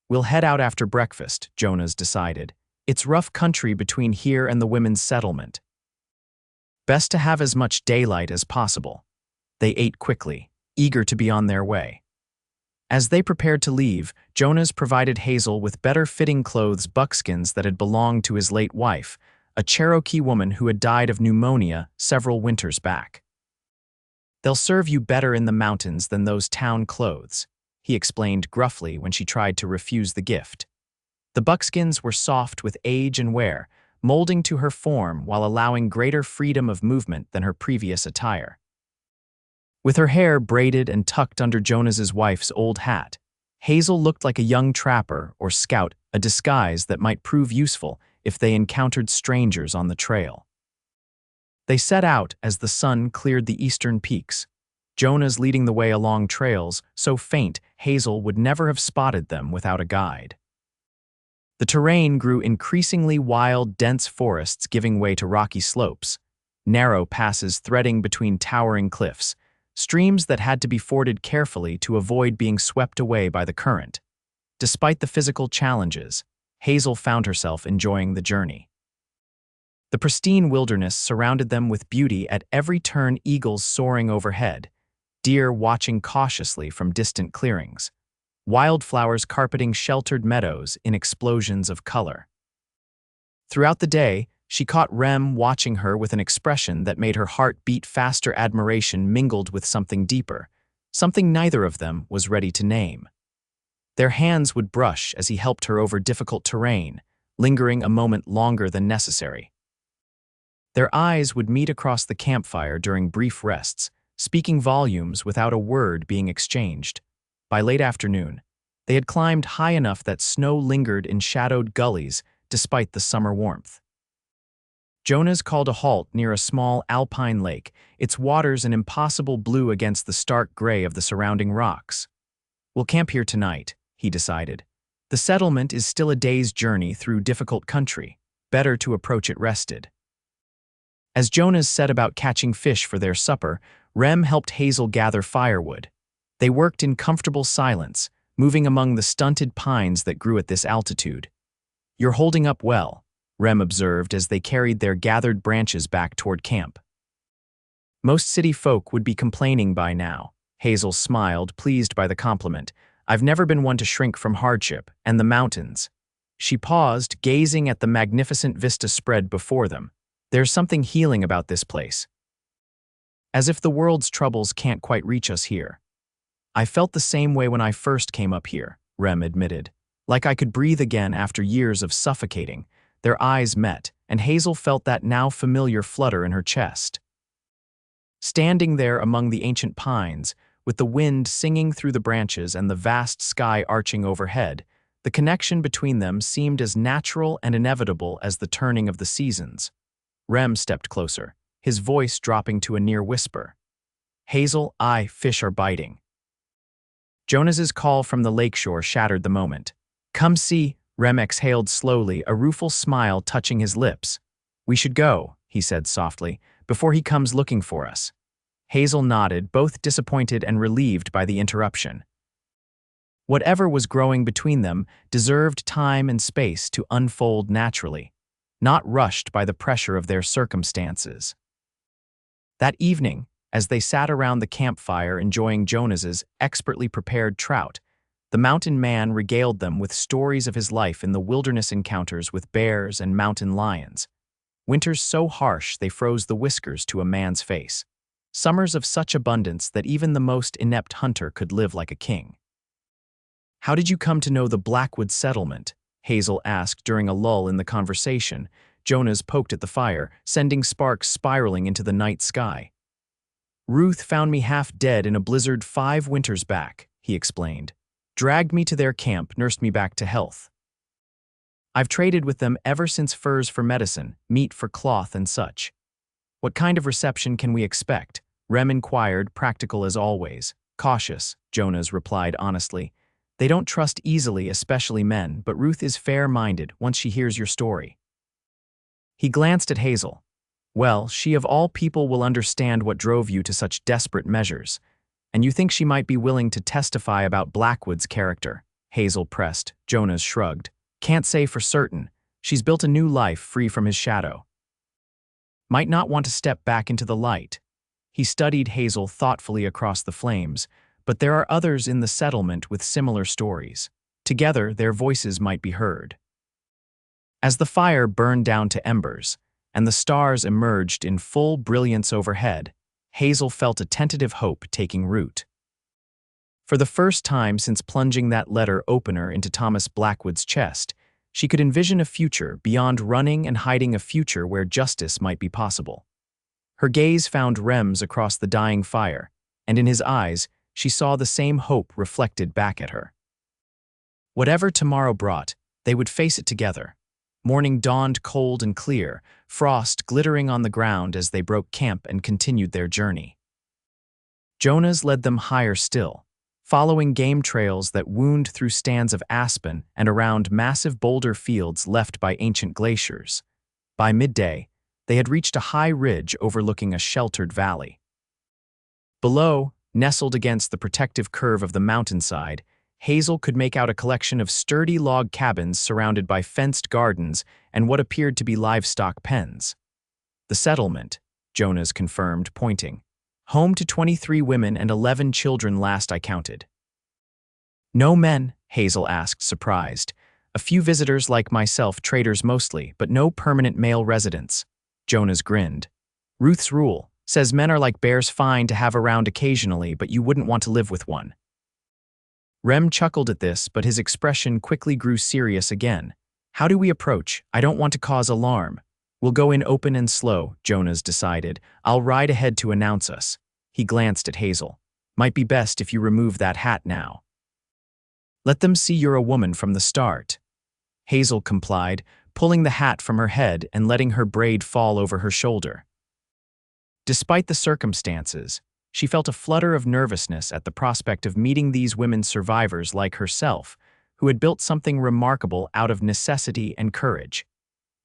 "We'll head out after breakfast," Jonas decided. "It's rough country between here and the women's settlement. Best to have as much daylight as possible." They ate quickly, eager to be on their way. As they prepared to leave, Jonas provided Hazel with better-fitting clothes, buckskins that had belonged to his late wife, a Cherokee woman who had died of pneumonia several winters back. "They'll serve you better in the mountains than those town clothes," he explained gruffly when she tried to refuse the gift. The buckskins were soft with age and wear, molding to her form while allowing greater freedom of movement than her previous attire. With her hair braided and tucked under Jonas's wife's old hat, Hazel looked like a young trapper or scout, a disguise that might prove useful if they encountered strangers on the trail. They set out as the sun cleared the eastern peaks. Jonah's leading the way along trails so faint Hazel would never have spotted them without a guide. The terrain grew increasingly wild, dense forests giving way to rocky slopes, narrow passes threading between towering cliffs, streams that had to be forded carefully to avoid being swept away by the current. Despite the physical challenges, Hazel found herself enjoying the journey. The pristine wilderness surrounded them with beauty at every turn, eagles soaring overhead, deer watching cautiously from distant clearings, wildflowers carpeting sheltered meadows in explosions of color. Throughout the day, she caught Rem watching her with an expression that made her heart beat faster, admiration mingled with something deeper, something neither of them was ready to name. Their hands would brush as he helped her over difficult terrain, lingering a moment longer than necessary. Their eyes would meet across the campfire during brief rests, speaking volumes without a word being exchanged. By late afternoon, they had climbed high enough that snow lingered in shadowed gullies despite the summer warmth. Jonas called a halt near a small alpine lake, its waters an impossible blue against the stark gray of the surrounding rocks. "We'll camp here tonight," he decided. "The settlement is still a day's journey through difficult country. Better to approach it rested." As Jonas set about catching fish for their supper, Rem helped Hazel gather firewood. They worked in comfortable silence, moving among the stunted pines that grew at this altitude. "You're holding up well," Rem observed as they carried their gathered branches back toward camp. "Most city folk would be complaining by now." Hazel smiled, pleased by the compliment. "I've never been one to shrink from hardship, and the mountains." She paused, gazing at the magnificent vista spread before them. "There's something healing about this place. As if the world's troubles can't quite reach us here." "I felt the same way when I first came up here," Rem admitted. "Like I could breathe again after years of suffocating." Their eyes met, and Hazel felt that now familiar flutter in her chest. Standing there among the ancient pines, with the wind singing through the branches and the vast sky arching overhead, the connection between them seemed as natural and inevitable as the turning of the seasons. Rem stepped closer, his voice dropping to a near whisper. "Hazel, fish are biting." Jonas's call from the lakeshore shattered the moment. "Come see," Rem exhaled slowly, a rueful smile touching his lips. "We should go," he said softly, "before he comes looking for us." Hazel nodded, both disappointed and relieved by the interruption. Whatever was growing between them deserved time and space to unfold naturally, not rushed by the pressure of their circumstances. That evening, as they sat around the campfire enjoying Jonas's expertly prepared trout, the mountain man regaled them with stories of his life in the wilderness encounters with bears and mountain lions. Winters so harsh they froze the whiskers to a man's face. Summers of such abundance that even the most inept hunter could live like a king. "How did you come to know the Blackwood settlement?" Hazel asked during a lull in the conversation. Jonas poked at the fire, sending sparks spiraling into the night sky. "Ruth found me half dead in a blizzard 5 winters back," he explained. "Dragged me to their camp, nursed me back to health. I've traded with them ever since, furs for medicine, meat for cloth and such." "What kind of reception can we expect?" Rem inquired, practical as always. "Cautious," Jonas replied honestly. "They don't trust easily, especially men, but Ruth is fair-minded once she hears your story." He glanced at Hazel. "Well, she of all people will understand what drove you to such desperate measures. And you think she might be willing to testify about Blackwood's character?" Hazel pressed. Jonas shrugged. "Can't say for certain. She's built a new life free from his shadow. Might not want to step back into the light." He studied Hazel thoughtfully across the flames, but there are others in the settlement with similar stories. Together, their voices might be heard. As the fire burned down to embers, and the stars emerged in full brilliance overhead, Hazel felt a tentative hope taking root. For the first time since plunging that letter opener into Thomas Blackwood's chest, she could envision a future beyond running and hiding, a future where justice might be possible. Her gaze found Rem's across the dying fire, and in his eyes she saw the same hope reflected back at her. Whatever tomorrow brought, they would face it together. Morning dawned cold and clear, frost glittering on the ground as they broke camp and continued their journey. Jonas led them higher still, following game trails that wound through stands of aspen and around massive boulder fields left by ancient glaciers. By midday, they had reached a high ridge overlooking a sheltered valley. Below, nestled against the protective curve of the mountainside, Hazel could make out a collection of sturdy log cabins surrounded by fenced gardens and what appeared to be livestock pens. The settlement, Jonas confirmed, pointing. Home to 23 women and 11 children last I counted. No men? Hazel asked, surprised. A few visitors like myself, traders mostly, but no permanent male residents. Jonas grinned. Ruth's rule says men are like bears, fine to have around occasionally, but you wouldn't want to live with one. Rem chuckled at this, but his expression quickly grew serious again. How do we approach? I don't want to cause alarm. We'll go in open and slow, Jonas decided. I'll ride ahead to announce us. He glanced at Hazel. Might be best if you remove that hat now. Let them see you're a woman from the start. Hazel complied, pulling the hat from her head and letting her braid fall over her shoulder. Despite the circumstances, she felt a flutter of nervousness at the prospect of meeting these women survivors like herself, who had built something remarkable out of necessity and courage.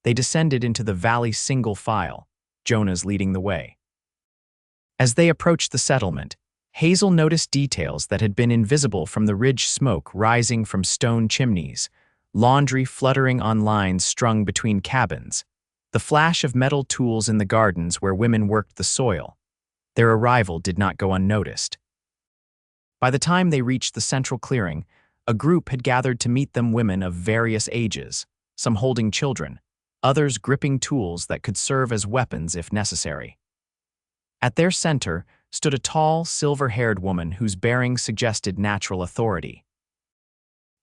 They descended into the valley single file, Jonas leading the way. As they approached the settlement, Hazel noticed details that had been invisible from the ridge: smoke rising from stone chimneys, laundry fluttering on lines strung between cabins, the flash of metal tools in the gardens where women worked the soil. Their arrival did not go unnoticed. By the time they reached the central clearing, a group had gathered to meet them, women of various ages, some holding children, others gripping tools that could serve as weapons if necessary. At their center stood a tall, silver-haired woman whose bearing suggested natural authority.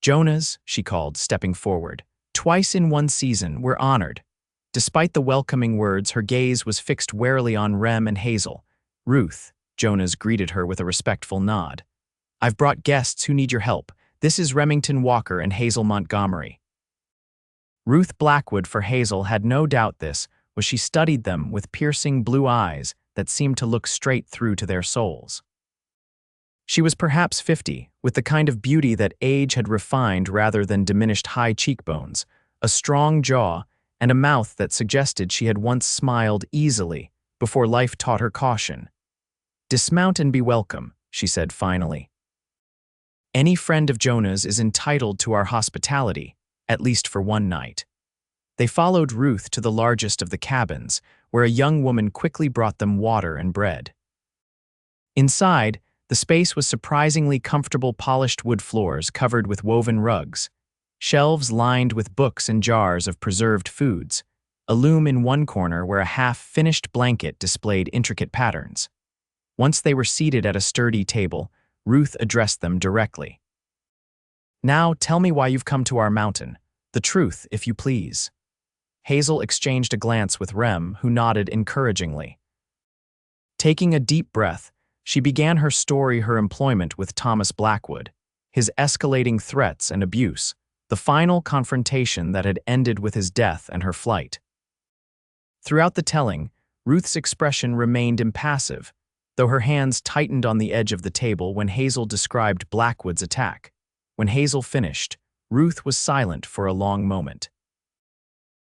Jonas, she called, stepping forward. Twice in one season, we're honored. Despite the welcoming words, her gaze was fixed warily on Rem and Hazel. Ruth, Jonas greeted her with a respectful nod. I've brought guests who need your help. This is Remington Walker and Hazel Montgomery. Ruth Blackwood for Hazel had no doubt this, was she studied them with piercing blue eyes that seemed to look straight through to their souls. She was perhaps 50, with the kind of beauty that age had refined rather than diminished high cheekbones, a strong jaw, and a mouth that suggested she had once smiled easily before life taught her caution. Dismount and be welcome, she said finally. Any friend of Jonas is entitled to our hospitality, at least for one night. They followed Ruth to the largest of the cabins, where a young woman quickly brought them water and bread. Inside, the space was surprisingly comfortable: polished wood floors covered with woven rugs, shelves lined with books and jars of preserved foods, a loom in one corner where a half-finished blanket displayed intricate patterns. Once they were seated at a sturdy table, Ruth addressed them directly. Now tell me why you've come to our mountain. The truth, if you please. Hazel exchanged a glance with Rem, who nodded encouragingly. Taking a deep breath, she began her story: her employment with Thomas Blackwood, his escalating threats and abuse, the final confrontation that had ended with his death and her flight. Throughout the telling, Ruth's expression remained impassive, though her hands tightened on the edge of the table when Hazel described Blackwood's attack. When Hazel finished, Ruth was silent for a long moment.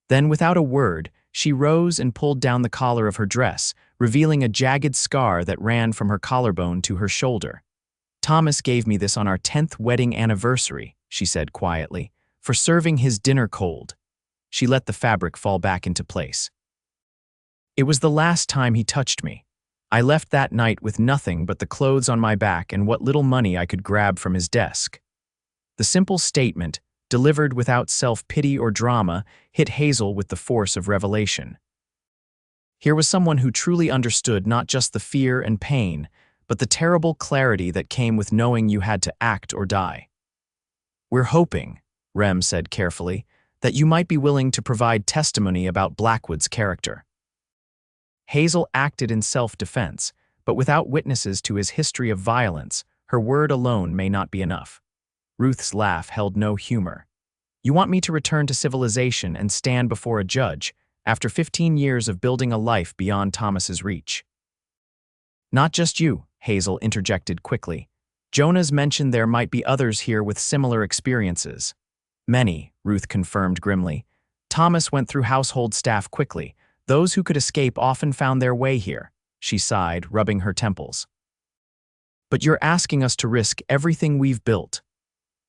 Then, without a word, she rose and pulled down the collar of her dress, revealing a jagged scar that ran from her collarbone to her shoulder. Thomas gave me this on our 10th wedding anniversary, she said quietly, for serving his dinner cold. She let the fabric fall back into place. It was the last time he touched me. I left that night with nothing but the clothes on my back and what little money I could grab from his desk. The simple statement, delivered without self-pity or drama, hit Hazel with the force of revelation. Here was someone who truly understood not just the fear and pain, but the terrible clarity that came with knowing you had to act or die. We're hoping, Rem said carefully, that you might be willing to provide testimony about Blackwood's character. Hazel acted in self-defense, but without witnesses to his history of violence, her word alone may not be enough. Ruth's laugh held no humor. You want me to return to civilization and stand before a judge after 15 years of building a life beyond Thomas's reach? Not just you, Hazel interjected quickly. Jonah's mentioned there might be others here with similar experiences. Many, Ruth confirmed grimly. Thomas went through household staff quickly. Those who could escape often found their way here, she sighed, rubbing her temples. But you're asking us to risk everything we've built.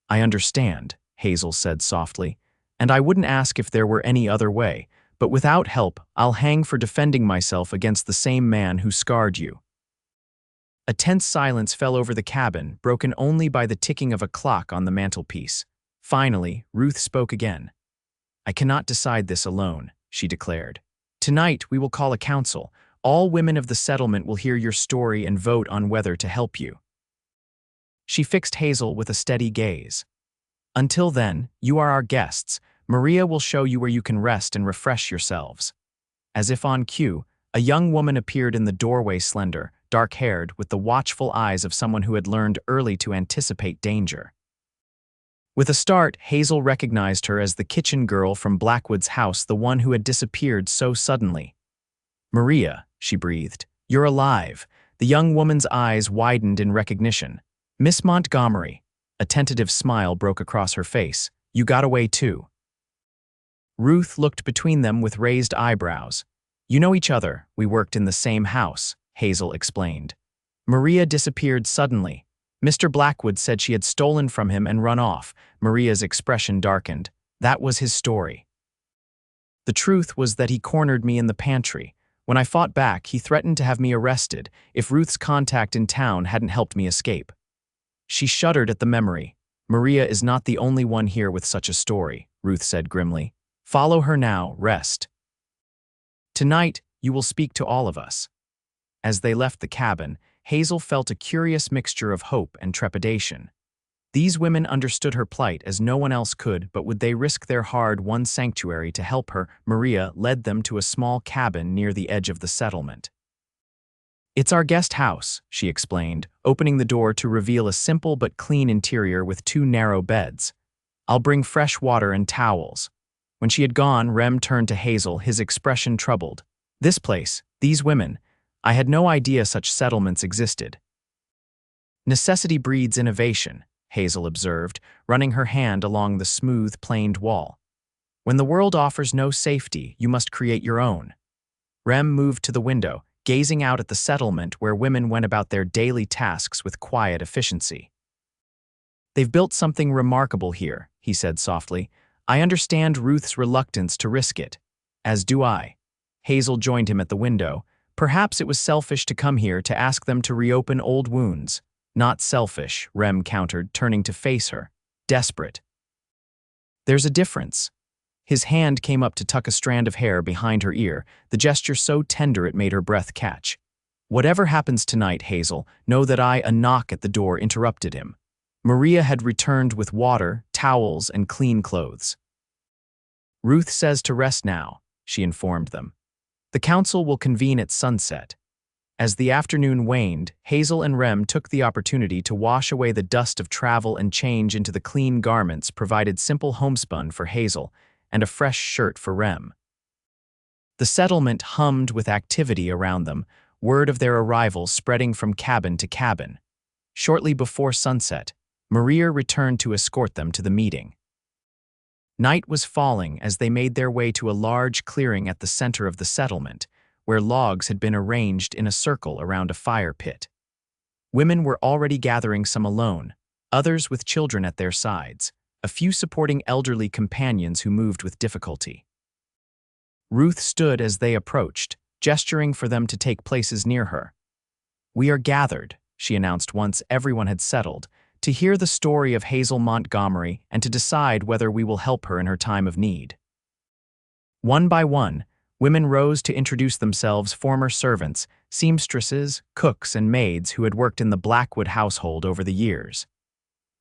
I understand, Hazel said softly, and I wouldn't ask if there were any other way, but without help, I'll hang for defending myself against the same man who scarred you. A tense silence fell over the cabin, broken only by the ticking of a clock on the mantelpiece. Finally, Ruth spoke again. I cannot decide this alone, she declared. Tonight, we will call a council. All women of the settlement will hear your story and vote on whether to help you. She fixed Hazel with a steady gaze. Until then, you are our guests. Maria will show you where you can rest and refresh yourselves. As if on cue, a young woman appeared in the doorway, slender, dark-haired, with the watchful eyes of someone who had learned early to anticipate danger. With a start, Hazel recognized her as the kitchen girl from Blackwood's house, the one who had disappeared so suddenly. Maria, she breathed, you're alive. The young woman's eyes widened in recognition. Miss Montgomery. A tentative smile broke across her face. You got away too. Ruth looked between them with raised eyebrows. You know each other, we worked in the same house, Hazel explained. Maria disappeared suddenly. Mr. Blackwood said she had stolen from him and run off. Maria's expression darkened. That was his story. The truth was that he cornered me in the pantry. When I fought back, he threatened to have me arrested if Ruth's contact in town hadn't helped me escape. She shuddered at the memory. Maria is not the only one here with such a story, Ruth said grimly. Follow her now, rest. Tonight, you will speak to all of us. As they left the cabin, Hazel felt a curious mixture of hope and trepidation. These women understood her plight as no one else could, but would they risk their hard-won sanctuary to help her? Maria led them to a small cabin near the edge of the settlement. It's our guest house, she explained, opening the door to reveal a simple but clean interior with 2 narrow beds. I'll bring fresh water and towels. When she had gone, Rem turned to Hazel, his expression troubled. This place, these women, I had no idea such settlements existed. Necessity breeds innovation, Hazel observed, running her hand along the smooth, planed wall. When the world offers no safety, you must create your own. Rem moved to the window, gazing out at the settlement where women went about their daily tasks with quiet efficiency. They've built something remarkable here, he said softly. I understand Ruth's reluctance to risk it. As do I. Hazel joined him at the window. Perhaps it was selfish to come here to ask them to reopen old wounds. Not selfish, Rem countered, turning to face her. Desperate. There's a difference. His hand came up to tuck a strand of hair behind her ear, the gesture so tender it made her breath catch. Whatever happens tonight, Hazel, know that a knock at the door interrupted him. Maria had returned with water, towels, and clean clothes. Ruth says to rest now, she informed them. The council will convene at sunset. As the afternoon waned, Hazel and Rem took the opportunity to wash away the dust of travel and change into the clean garments provided simple homespun for Hazel and a fresh shirt for Rem. The settlement hummed with activity around them, word of their arrival spreading from cabin to cabin. Shortly before sunset, Maria returned to escort them to the meeting. Night was falling as they made their way to a large clearing at the center of the settlement, where logs had been arranged in a circle around a fire pit. Women were already gathering, some alone, others with children at their sides, a few supporting elderly companions who moved with difficulty. Ruth stood as they approached, gesturing for them to take places near her. We are gathered, she announced once everyone had settled, to hear the story of Hazel Montgomery and to decide whether we will help her in her time of need. One by one, women rose to introduce themselves, former servants, seamstresses, cooks, and maids who had worked in the Blackwood household over the years.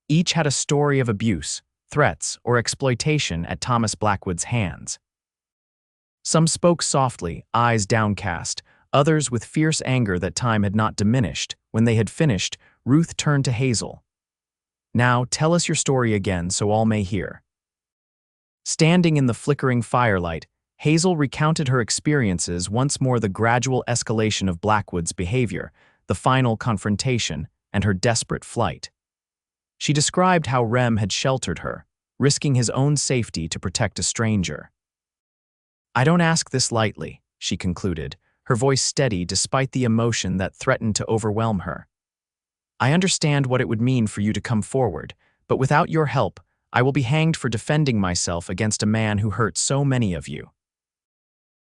Each had a story of abuse, threats, or exploitation at Thomas Blackwood's hands. Some spoke softly, eyes downcast, others with fierce anger that time had not diminished. When they had finished, Ruth turned to Hazel. Now tell us your story again so all may hear." Standing in the flickering firelight, Hazel recounted her experiences, once more the gradual escalation of Blackwood's behavior, the final confrontation, and her desperate flight. She described how Rem had sheltered her, risking his own safety to protect a stranger. "I don't ask this lightly," she concluded, her voice steady despite the emotion that threatened to overwhelm her. "I understand what it would mean for you to come forward, but without your help, I will be hanged for defending myself against a man who hurt so many of you."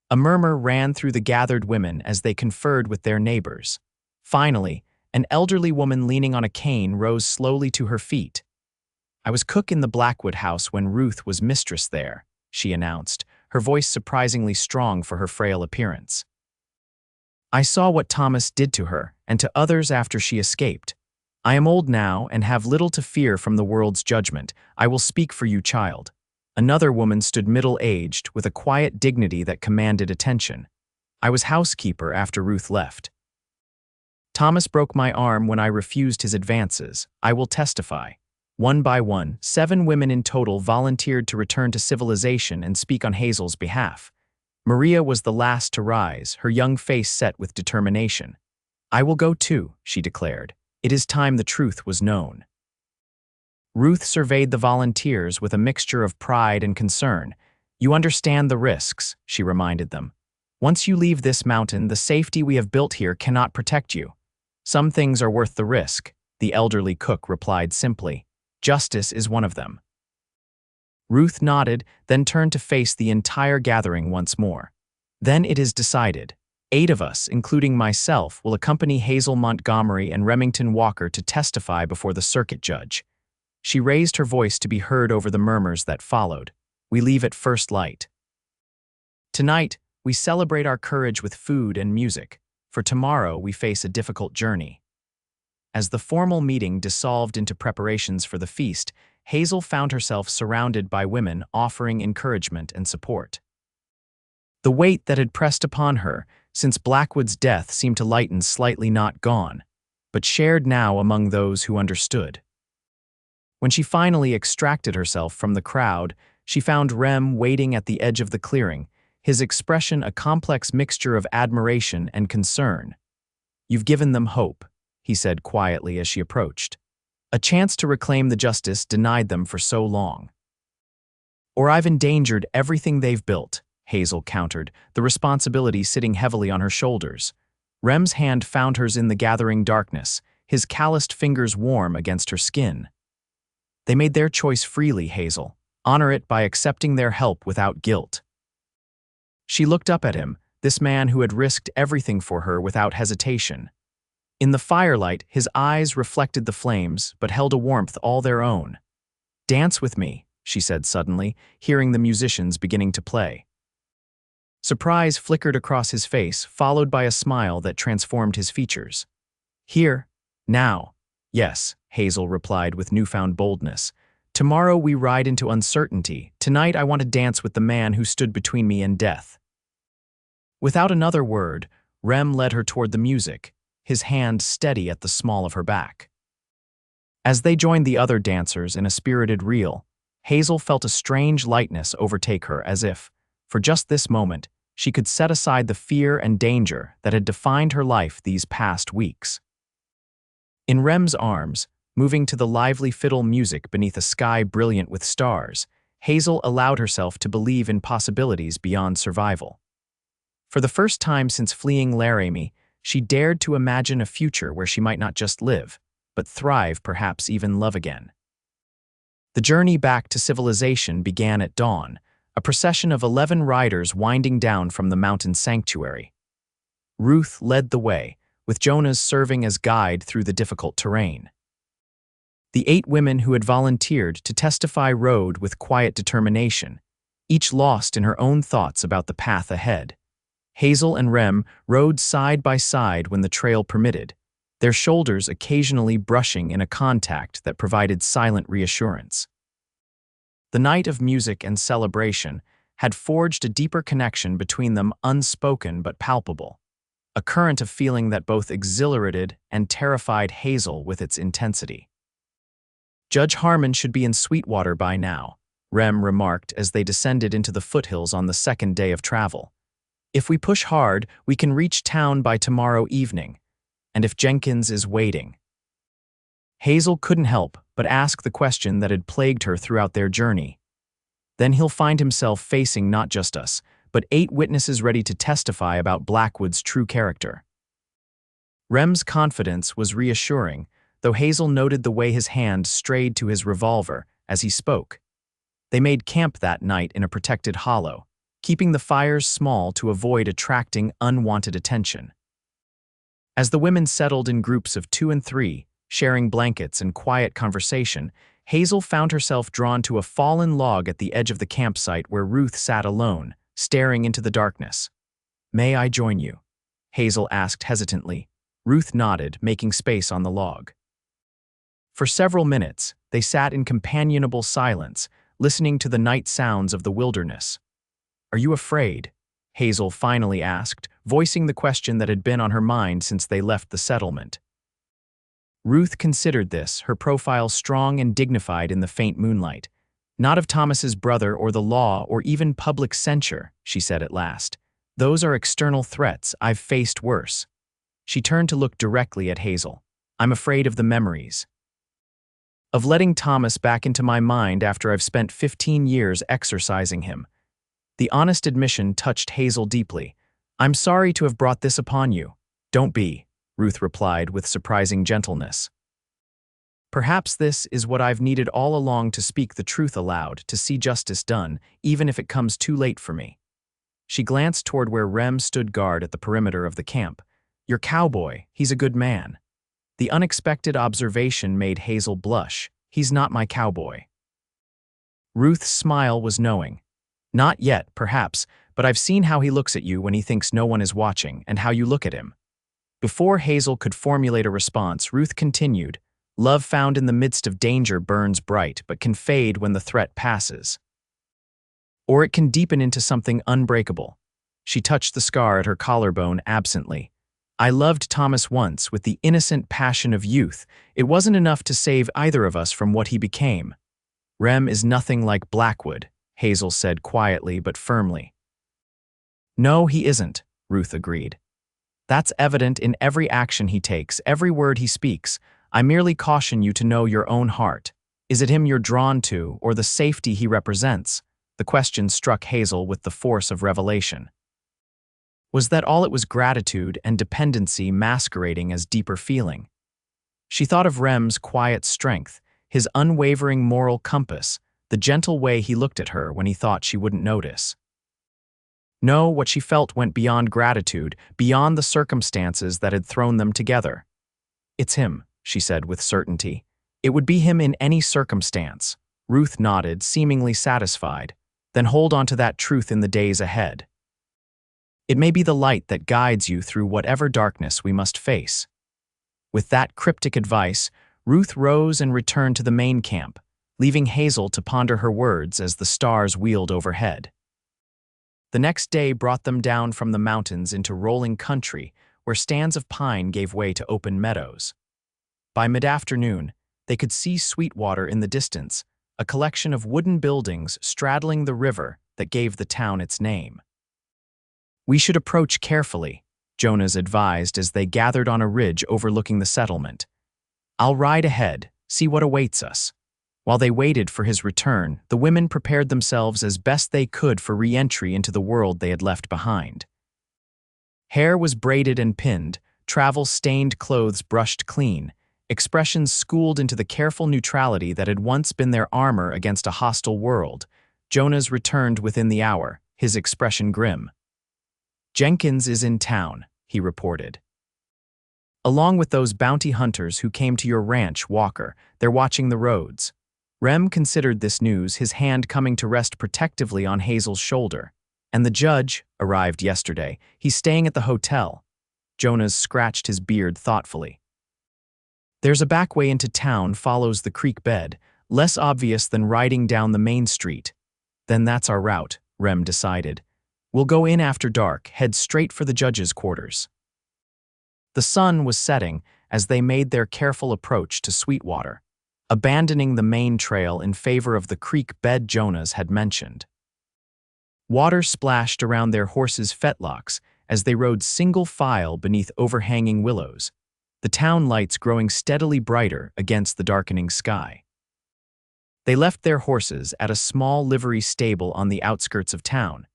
A murmur ran through the gathered women as they conferred with their neighbors. Finally, an elderly woman leaning on a cane rose slowly to her feet. "I was cook in the Blackwood house when Ruth was mistress there," she announced, her voice surprisingly strong for her frail appearance. "I saw what Thomas did to her and to others after she escaped. I am old now and have little to fear from the world's judgment. I will speak for you, child." Another woman stood middle-aged with a quiet dignity that commanded attention. "I was housekeeper after Ruth left. Thomas broke my arm when I refused his advances. I will testify." One by one, 7 women in total volunteered to return to civilization and speak on Hazel's behalf. Maria was the last to rise, her young face set with determination. "I will go too," she declared. "It is time the truth was known." Ruth surveyed the volunteers with a mixture of pride and concern. "You understand the risks," she reminded them. "Once you leave this mountain, the safety we have built here cannot protect you." "Some things are worth the risk," the elderly cook replied simply. "Justice is one of them." Ruth nodded, then turned to face the entire gathering once more. "Then it is decided. 8 of us, including myself, will accompany Hazel Montgomery and Remington Walker to testify before the circuit judge." She raised her voice to be heard over the murmurs that followed. "We leave at first light. Tonight, we celebrate our courage with food and music. For tomorrow, we face a difficult journey." As the formal meeting dissolved into preparations for the feast, Hazel found herself surrounded by women offering encouragement and support. The weight that had pressed upon her since Blackwood's death seemed to lighten slightly, not gone, but shared now among those who understood. When she finally extracted herself from the crowd, she found Rem waiting at the edge of the clearing, his expression a complex mixture of admiration and concern. "You've given them hope," he said quietly as she approached. "A chance to reclaim the justice denied them for so long." "Or I've endangered everything they've built," Hazel countered, the responsibility sitting heavily on her shoulders. Rem's hand found hers in the gathering darkness, his calloused fingers warm against her skin. "They made their choice freely, Hazel. Honor it by accepting their help without guilt." She looked up at him, this man who had risked everything for her without hesitation. In the firelight, his eyes reflected the flames, but held a warmth all their own. "Dance with me," she said suddenly, hearing the musicians beginning to play. Surprise flickered across his face, followed by a smile that transformed his features. "Here, now." "Yes," Hazel replied with newfound boldness. "Tomorrow we ride into uncertainty. Tonight I want to dance with the man who stood between me and death." Without another word, Rem led her toward the music, his hand steady at the small of her back. As they joined the other dancers in a spirited reel, Hazel felt a strange lightness overtake her, as if, for just this moment, she could set aside the fear and danger that had defined her life these past weeks. In Rem's arms, moving to the lively fiddle music beneath a sky brilliant with stars, Hazel allowed herself to believe in possibilities beyond survival. For the first time since fleeing Laramie, she dared to imagine a future where she might not just live, but thrive, perhaps even love again. The journey back to civilization began at dawn, a procession of 11 riders winding down from the mountain sanctuary. Ruth led the way, with Jonas serving as guide through the difficult terrain. The 8 women who had volunteered to testify rode with quiet determination, each lost in her own thoughts about the path ahead. Hazel and Rem rode side by side when the trail permitted, their shoulders occasionally brushing in a contact that provided silent reassurance. The night of music and celebration had forged a deeper connection between them, unspoken but palpable, a current of feeling that both exhilarated and terrified Hazel with its intensity. Judge Harmon should be in Sweetwater by now, Rem remarked as they descended into the foothills on the second day of travel. If we push hard, we can reach town by tomorrow evening. And if Jenkins is waiting. Hazel couldn't help but ask the question that had plagued her throughout their journey. Then he'll find himself facing not just us, but 8 witnesses ready to testify about Blackwood's true character. Rem's confidence was reassuring, though Hazel noted the way his hand strayed to his revolver as he spoke. They made camp that night in a protected hollow, keeping the fires small to avoid attracting unwanted attention. As the women settled in groups of 2 and 3, sharing blankets and quiet conversation, Hazel found herself drawn to a fallen log at the edge of the campsite where Ruth sat alone, staring into the darkness. "May I join you?" Hazel asked hesitantly. Ruth nodded, making space on the log. For several minutes, they sat in companionable silence, listening to the night sounds of the wilderness. "Are you afraid?" Hazel finally asked, voicing the question that had been on her mind since they left the settlement. Ruth considered this, her profile strong and dignified in the faint moonlight. "Not of Thomas's brother or the law or even public censure," she said at last. "Those are external threats. I've faced worse." She turned to look directly at Hazel. "I'm afraid of the memories. Of letting Thomas back into my mind after I've spent 15 years exorcising him." The honest admission touched Hazel deeply. "I'm sorry to have brought this upon you." "Don't be," Ruth replied with surprising gentleness. "Perhaps this is what I've needed all along, to speak the truth aloud, to see justice done, even if it comes too late for me." She glanced toward where Rem stood guard at the perimeter of the camp. "Your cowboy, he's a good man." The unexpected observation made Hazel blush. "He's not my cowboy." Ruth's smile was knowing. "Not yet, perhaps, but I've seen how he looks at you when he thinks no one is watching, and how you look at him." Before Hazel could formulate a response, Ruth continued, "Love found in the midst of danger burns bright, but can fade when the threat passes. Or it can deepen into something unbreakable." She touched the scar at her collarbone absently. "I loved Thomas once with the innocent passion of youth. It wasn't enough to save either of us from what he became." "Rem is nothing like Blackwood," Hazel said quietly but firmly. "No, he isn't," Ruth agreed. "That's evident in every action he takes, every word he speaks. I merely caution you to know your own heart. Is it him you're drawn to, or the safety he represents?" The question struck Hazel with the force of revelation. Was that all it was, gratitude and dependency masquerading as deeper feeling? She thought of Rem's quiet strength, his unwavering moral compass, the gentle way he looked at her when he thought she wouldn't notice. No, what she felt went beyond gratitude, beyond the circumstances that had thrown them together. "It's him," she said with certainty. "It would be him in any circumstance." Ruth nodded, seemingly satisfied. "Then hold on to that truth in the days ahead. It may be the light that guides you through whatever darkness we must face." With that cryptic advice, Ruth rose and returned to the main camp, leaving Hazel to ponder her words as the stars wheeled overhead. The next day brought them down from the mountains into rolling country where stands of pine gave way to open meadows. By mid-afternoon, they could see Sweetwater in the distance, a collection of wooden buildings straddling the river that gave the town its name. "We should approach carefully," Jonas advised as they gathered on a ridge overlooking the settlement. "I'll ride ahead, see what awaits us." While they waited for his return, the women prepared themselves as best they could for re-entry into the world they had left behind. Hair was braided and pinned, travel-stained clothes brushed clean, expressions schooled into the careful neutrality that had once been their armor against a hostile world. Jonas returned within the hour, his expression grim. "Jenkins is in town," he reported. "Along with those bounty hunters who came to your ranch, Walker. They're watching the roads." Rem considered this news, his hand coming to rest protectively on Hazel's shoulder. "And the judge arrived yesterday. He's staying at the hotel." Jonas scratched his beard thoughtfully. "There's a back way into town, follows the creek bed, less obvious than riding down the main street." "Then that's our route," Rem decided. "We'll go in after dark, head straight for the judge's quarters." The sun was setting as they made their careful approach to Sweetwater. abandoning the main trail in favor of the creek bed Jonas had mentioned. Water splashed around their horses' fetlocks as they rode single file beneath overhanging willows, the town lights growing steadily brighter against the darkening sky. They left their horses at a small livery stable on the outskirts of town,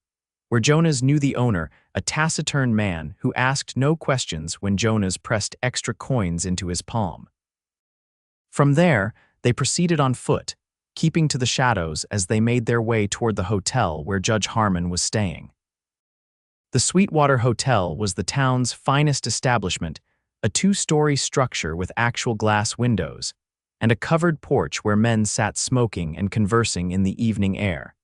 where Jonas knew the owner, a taciturn man who asked no questions when Jonas pressed extra coins into his palm. From there, they proceeded on foot, keeping to the shadows as they made their way toward the hotel where Judge Harmon was staying. The Sweetwater Hotel was the town's finest establishment, a two-story structure with actual glass windows, and a covered porch where men sat smoking and conversing in the evening air.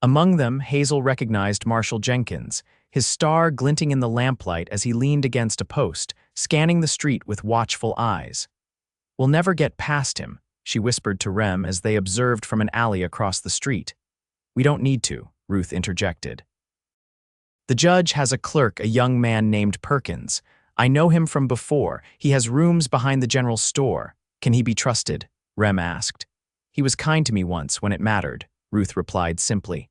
Among them, Hazel recognized Marshall Jenkins, his star glinting in the lamplight as he leaned against a post, scanning the street with watchful eyes. "We'll never get past him," she whispered to Rem as they observed from an alley across the street. "We don't need to," Ruth interjected. "The judge has a clerk, a young man named Perkins. I know him from before. He has rooms behind the general store. Can he be trusted?" Rem asked. "He was kind to me once when it mattered," Ruth replied simply.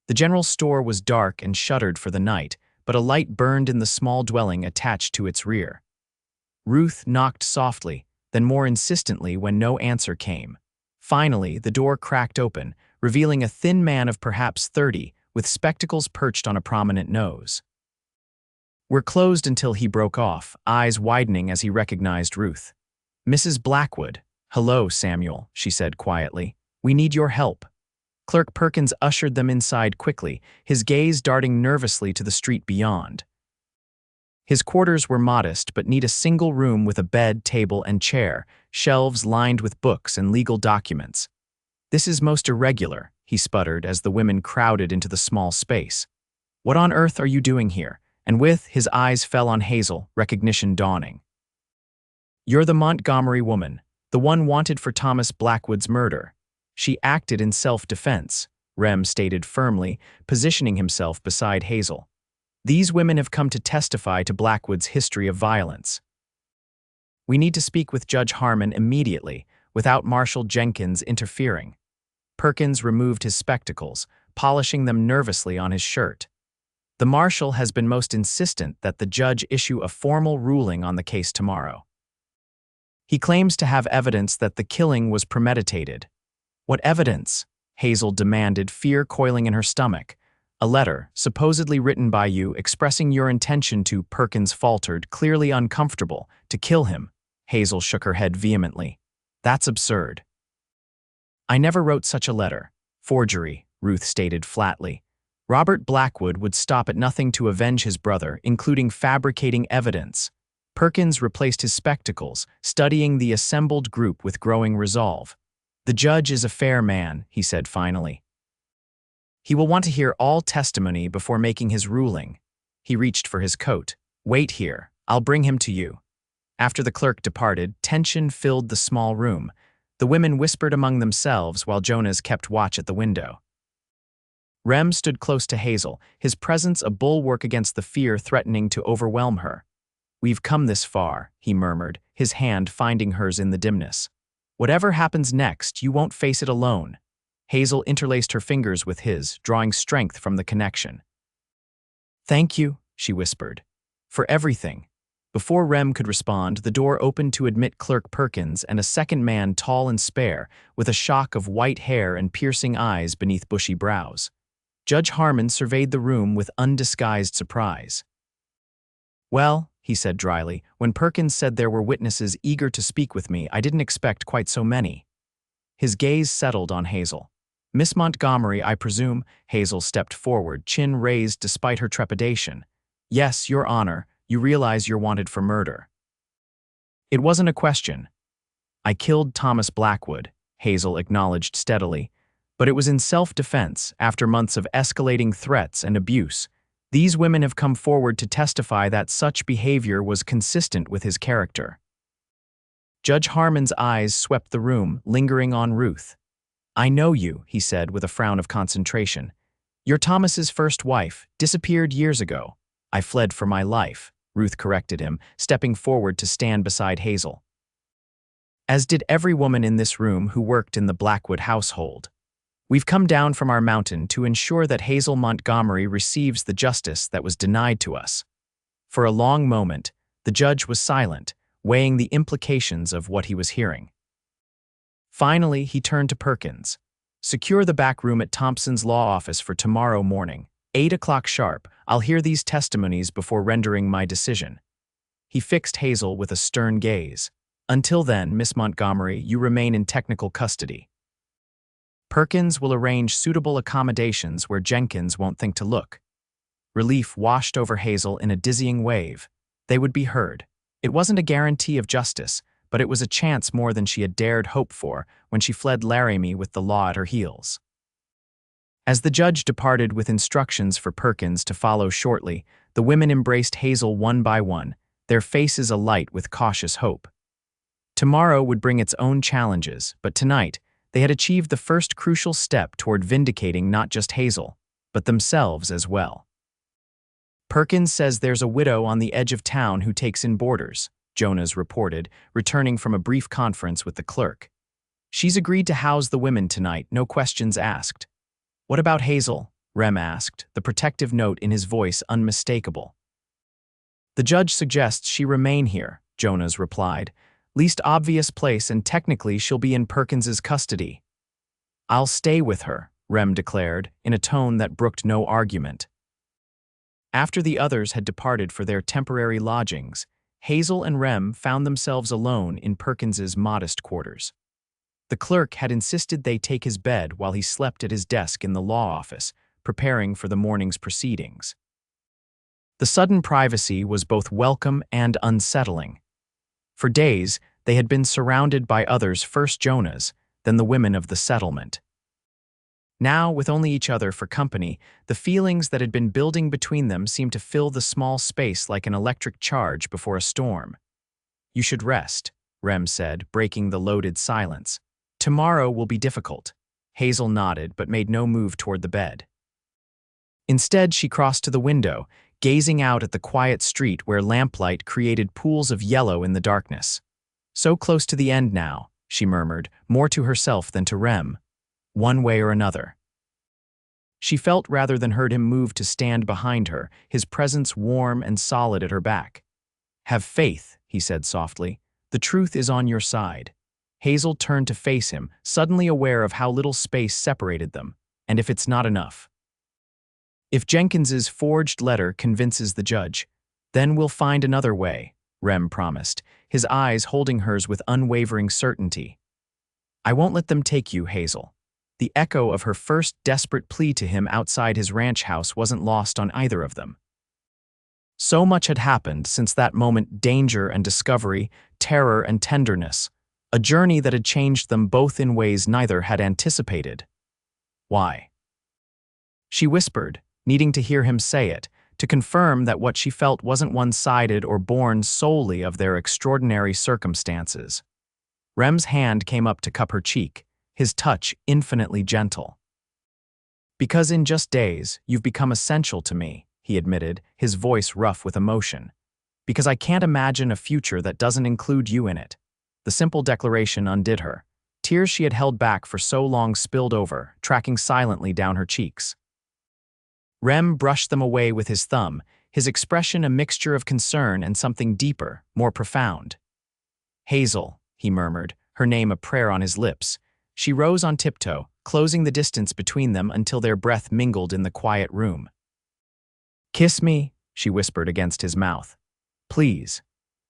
The general store was dark and shuttered for the night, but a light burned in the small dwelling attached to its rear. Ruth knocked softly, then more insistently when no answer came. Finally, the door cracked open, revealing a thin man of perhaps 30, with spectacles perched on a prominent nose. "We're closed until," he broke off, eyes widening as he recognized Ruth. "Mrs. Blackwood." "Hello, Samuel," she said quietly. "We need your help." Clerk Perkins ushered them inside quickly, his gaze darting nervously to the street beyond. His quarters were modest but neat, a single room with a bed, table, and chair, shelves lined with books and legal documents. "This is most irregular," he sputtered as the women crowded into the small space. "What on earth are you doing here?" And his eyes fell on Hazel, recognition dawning. "You're the Montgomery woman, the one wanted for Thomas Blackwood's murder. She acted in self-defense," Rem stated firmly, positioning himself beside Hazel. "These women have come to testify to Blackwood's history of violence. We need to speak with Judge Harmon immediately, without Marshall Jenkins interfering." Perkins removed his spectacles, polishing them nervously on his shirt. "The marshal has been most insistent that the judge issue a formal ruling on the case tomorrow. He claims to have evidence that the killing was premeditated." "What evidence?" Hazel demanded, fear coiling in her stomach. "A letter, supposedly written by you, expressing your intention to," Perkins faltered, clearly uncomfortable, "to kill him." Hazel shook her head vehemently. "That's absurd." "I never wrote such a letter." "Forgery," Ruth stated flatly. "Robert Blackwood would stop at nothing to avenge his brother, including fabricating evidence." Perkins replaced his spectacles, studying the assembled group with growing resolve. "The judge is a fair man," he said finally. "He will want to hear all testimony before making his ruling." He reached for his coat. "Wait here. I'll bring him to you." After the clerk departed, tension filled the small room. The women whispered among themselves while Jonas kept watch at the window. Rem stood close to Hazel, his presence a bulwark against the fear threatening to overwhelm her. "We've come this far," he murmured, his hand finding hers in the dimness. "Whatever happens next, you won't face it alone." Hazel interlaced her fingers with his, drawing strength from the connection. "Thank you," she whispered, "for everything." Before Rem could respond, the door opened to admit Clerk Perkins and a second man, tall and spare, with a shock of white hair and piercing eyes beneath bushy brows. Judge Harmon surveyed the room with undisguised surprise. "Well," he said dryly, "when Perkins said there were witnesses eager to speak with me, I didn't expect quite so many." His gaze settled on Hazel. "Miss Montgomery, I presume?" Hazel stepped forward, chin raised despite her trepidation. "Yes, Your Honor, you realize you're wanted for murder." "It wasn't a question." "I killed Thomas Blackwood," Hazel acknowledged steadily, "but it was in self-defense after months of escalating threats and abuse. These women have come forward to testify that such behavior was consistent with his character." Judge Harmon's eyes swept the room, lingering on Ruth. "I know you," he said with a frown of concentration. "You're Thomas's first wife, disappeared years ago." "I fled for my life," Ruth corrected him, stepping forward to stand beside Hazel. as did every woman in this room who worked in the Blackwood household. We've come down from our mountain to ensure that Hazel Montgomery receives the justice that was denied to us. For a long moment, the judge was silent, weighing the implications of what he was hearing. Finally, he turned to Perkins. Secure the back room at Thompson's law office for tomorrow morning, 8 o'clock sharp. I'll hear these testimonies before rendering my decision. He fixed Hazel with a stern gaze. Until then, Miss Montgomery, you remain in technical custody. Perkins will arrange suitable accommodations where Jenkins won't think to look. Relief washed over Hazel in a dizzying wave. They would be heard. It wasn't a guarantee of justice, but it was a chance more than she had dared hope for when she fled Laramie with the law at her heels. As the judge departed with instructions for Perkins to follow shortly, the women embraced Hazel one by one, their faces alight with cautious hope. Tomorrow would bring its own challenges, but tonight, they had achieved the first crucial step toward vindicating not just Hazel, but themselves as well. Perkins says there's a widow on the edge of town who takes in boarders, Jonas reported, returning from a brief conference with the clerk. She's agreed to house the women tonight, no questions asked. What about Hazel? Rem asked, the protective note in his voice unmistakable. The judge suggests she remain here, Jonas replied. Least obvious place, and technically she'll be in Perkins's custody. I'll stay with her, Rem declared, in a tone that brooked no argument. After the others had departed for their temporary lodgings, Hazel and Rem found themselves alone in Perkins's modest quarters. The clerk had insisted they take his bed while he slept at his desk in the law office, preparing for the morning's proceedings. The sudden privacy was both welcome and unsettling. For days, they had been surrounded by others, first Jonas, then the women of the settlement. Now, with only each other for company, the feelings that had been building between them seemed to fill the small space like an electric charge before a storm. You should rest, Rem said, breaking the loaded silence. Tomorrow will be difficult. Hazel nodded but made no move toward the bed. Instead, she crossed to the window, gazing out at the quiet street where lamplight created pools of yellow in the darkness. So close to the end now, she murmured, more to herself than to Rem. One way or another. She felt rather than heard him move to stand behind her, his presence warm and solid at her back. Have faith, he said softly. The truth is on your side. Hazel turned to face him, suddenly aware of how little space separated them, and if it's not enough. If Jenkins's forged letter convinces the judge, then we'll find another way, Rem promised, his eyes holding hers with unwavering certainty. I won't let them take you, Hazel. The echo of her first desperate plea to him outside his ranch house wasn't lost on either of them. So much had happened since that moment: danger and discovery, terror and tenderness, a journey that had changed them both in ways neither had anticipated. Why? She whispered, needing to hear him say it, to confirm that what she felt wasn't one-sided or born solely of their extraordinary circumstances. Rem's hand came up to cup her cheek, his touch infinitely gentle. Because in just days, you've become essential to me, he admitted, his voice rough with emotion. Because I can't imagine a future that doesn't include you in it. The simple declaration undid her. Tears she had held back for so long spilled over, tracking silently down her cheeks. Rem brushed them away with his thumb, his expression a mixture of concern and something deeper, more profound. Hazel, he murmured, her name a prayer on his lips. She rose on tiptoe, closing the distance between them until their breath mingled in the quiet room. Kiss me, she whispered against his mouth. Please.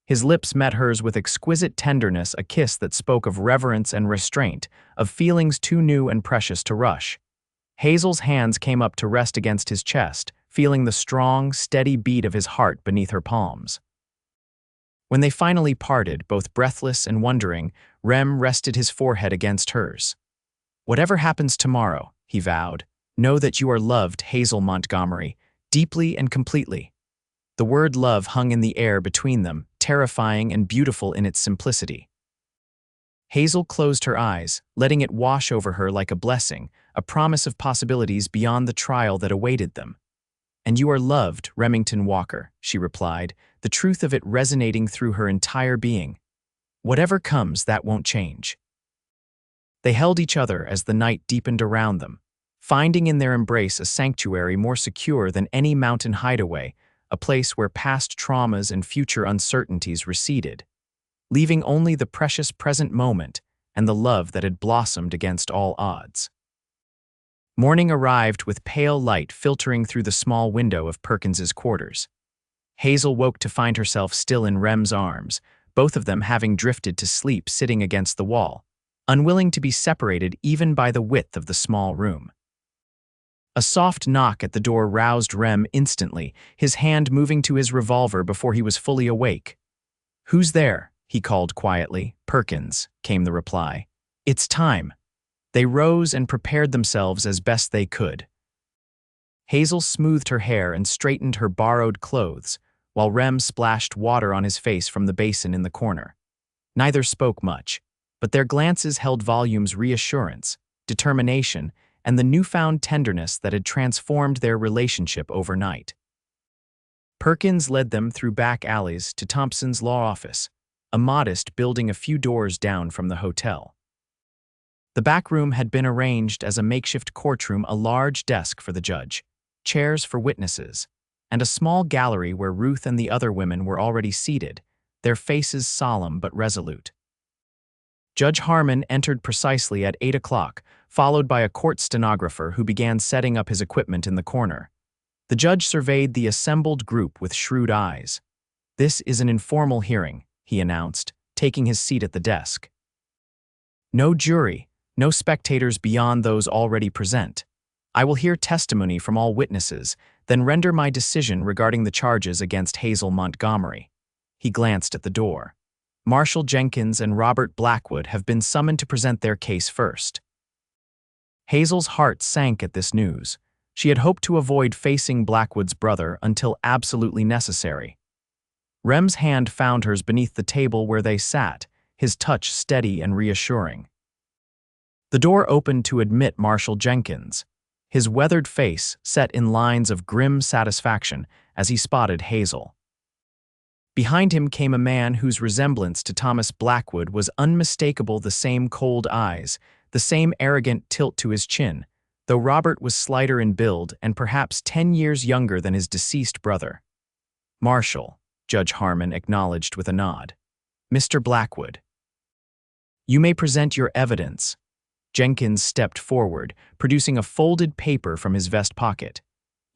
His lips met hers with exquisite tenderness, a kiss that spoke of reverence and restraint, of feelings too new and precious to rush. Hazel's hands came up to rest against his chest, feeling the strong, steady beat of his heart beneath her palms. When they finally parted, both breathless and wondering, Rem rested his forehead against hers. Whatever happens tomorrow, he vowed, know that you are loved, Hazel Montgomery, deeply and completely. The word love hung in the air between them, terrifying and beautiful in its simplicity. Hazel closed her eyes, letting it wash over her like a blessing, a promise of possibilities beyond the trial that awaited them. And you are loved, Remington Walker, she replied, the truth of it resonating through her entire being. Whatever comes, that won't change. They held each other as the night deepened around them, finding in their embrace a sanctuary more secure than any mountain hideaway, a place where past traumas and future uncertainties receded, leaving only the precious present moment and the love that had blossomed against all odds. Morning arrived with pale light filtering through the small window of Perkins's quarters. Hazel woke to find herself still in Rem's arms, both of them having drifted to sleep sitting against the wall, unwilling to be separated even by the width of the small room. A soft knock at the door roused Rem instantly, his hand moving to his revolver before he was fully awake. "Who's there?" he called quietly. "Perkins," came the reply. "It's time." They rose and prepared themselves as best they could. Hazel smoothed her hair and straightened her borrowed clothes, while Rem splashed water on his face from the basin in the corner. Neither spoke much, but their glances held volumes: reassurance, determination, and the newfound tenderness that had transformed their relationship overnight. Perkins led them through back alleys to Thompson's law office, a modest building a few doors down from the hotel. The back room had been arranged as a makeshift courtroom, a large desk for the judge, chairs for witnesses, and a small gallery where Ruth and the other women were already seated, their faces solemn but resolute. Judge Harmon entered precisely at 8 o'clock, followed by a court stenographer who began setting up his equipment in the corner. The judge surveyed the assembled group with shrewd eyes. "This is an informal hearing," he announced, taking his seat at the desk. "No jury, no spectators beyond those already present. I will hear testimony from all witnesses, then render my decision regarding the charges against Hazel Montgomery." He glanced at the door. "Marshall Jenkins and Robert Blackwood have been summoned to present their case first." Hazel's heart sank at this news. She had hoped to avoid facing Blackwood's brother until absolutely necessary. Rem's hand found hers beneath the table where they sat, his touch steady and reassuring. The door opened to admit Marshall Jenkins, his weathered face set in lines of grim satisfaction as he spotted Hazel. Behind him came a man whose resemblance to Thomas Blackwood was unmistakable, the same cold eyes, the same arrogant tilt to his chin, though Robert was slighter in build and perhaps 10 years younger than his deceased brother. "Marshall," Judge Harmon acknowledged with a nod. "Mr. Blackwood." "You may present your evidence." Jenkins stepped forward, producing a folded paper from his vest pocket.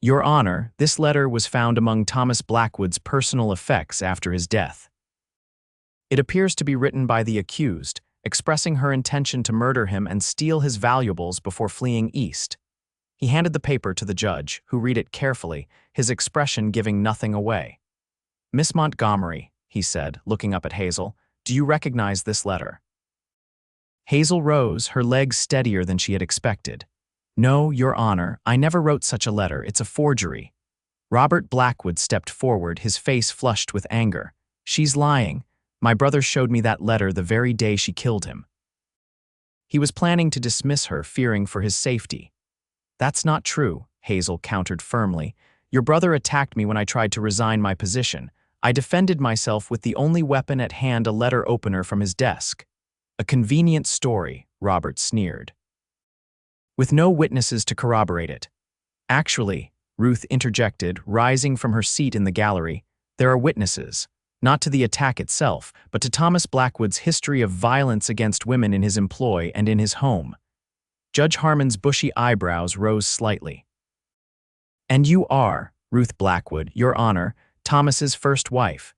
"Your Honor, this letter was found among Thomas Blackwood's personal effects after his death. It appears to be written by the accused, expressing her intention to murder him and steal his valuables before fleeing east." He handed the paper to the judge, who read it carefully, his expression giving nothing away. "Miss Montgomery," he said, looking up at Hazel, "do you recognize this letter?" Hazel rose, her legs steadier than she had expected. "No, Your Honor, I never wrote such a letter. It's a forgery." Robert Blackwood stepped forward, his face flushed with anger. "She's lying. My brother showed me that letter the very day she killed him." He was planning to dismiss her, fearing for his safety. "That's not true," Hazel countered firmly. "Your brother attacked me when I tried to resign my position. I defended myself with the only weapon at hand, a letter opener from his desk." "A convenient story," Robert sneered, "with no witnesses to corroborate it." "Actually," Ruth interjected, rising from her seat in the gallery, "there are witnesses, not to the attack itself, but to Thomas Blackwood's history of violence against women in his employ and in his home." Judge Harmon's bushy eyebrows rose slightly. "And you are, Ruth Blackwood, Your Honor, Thomas's first wife."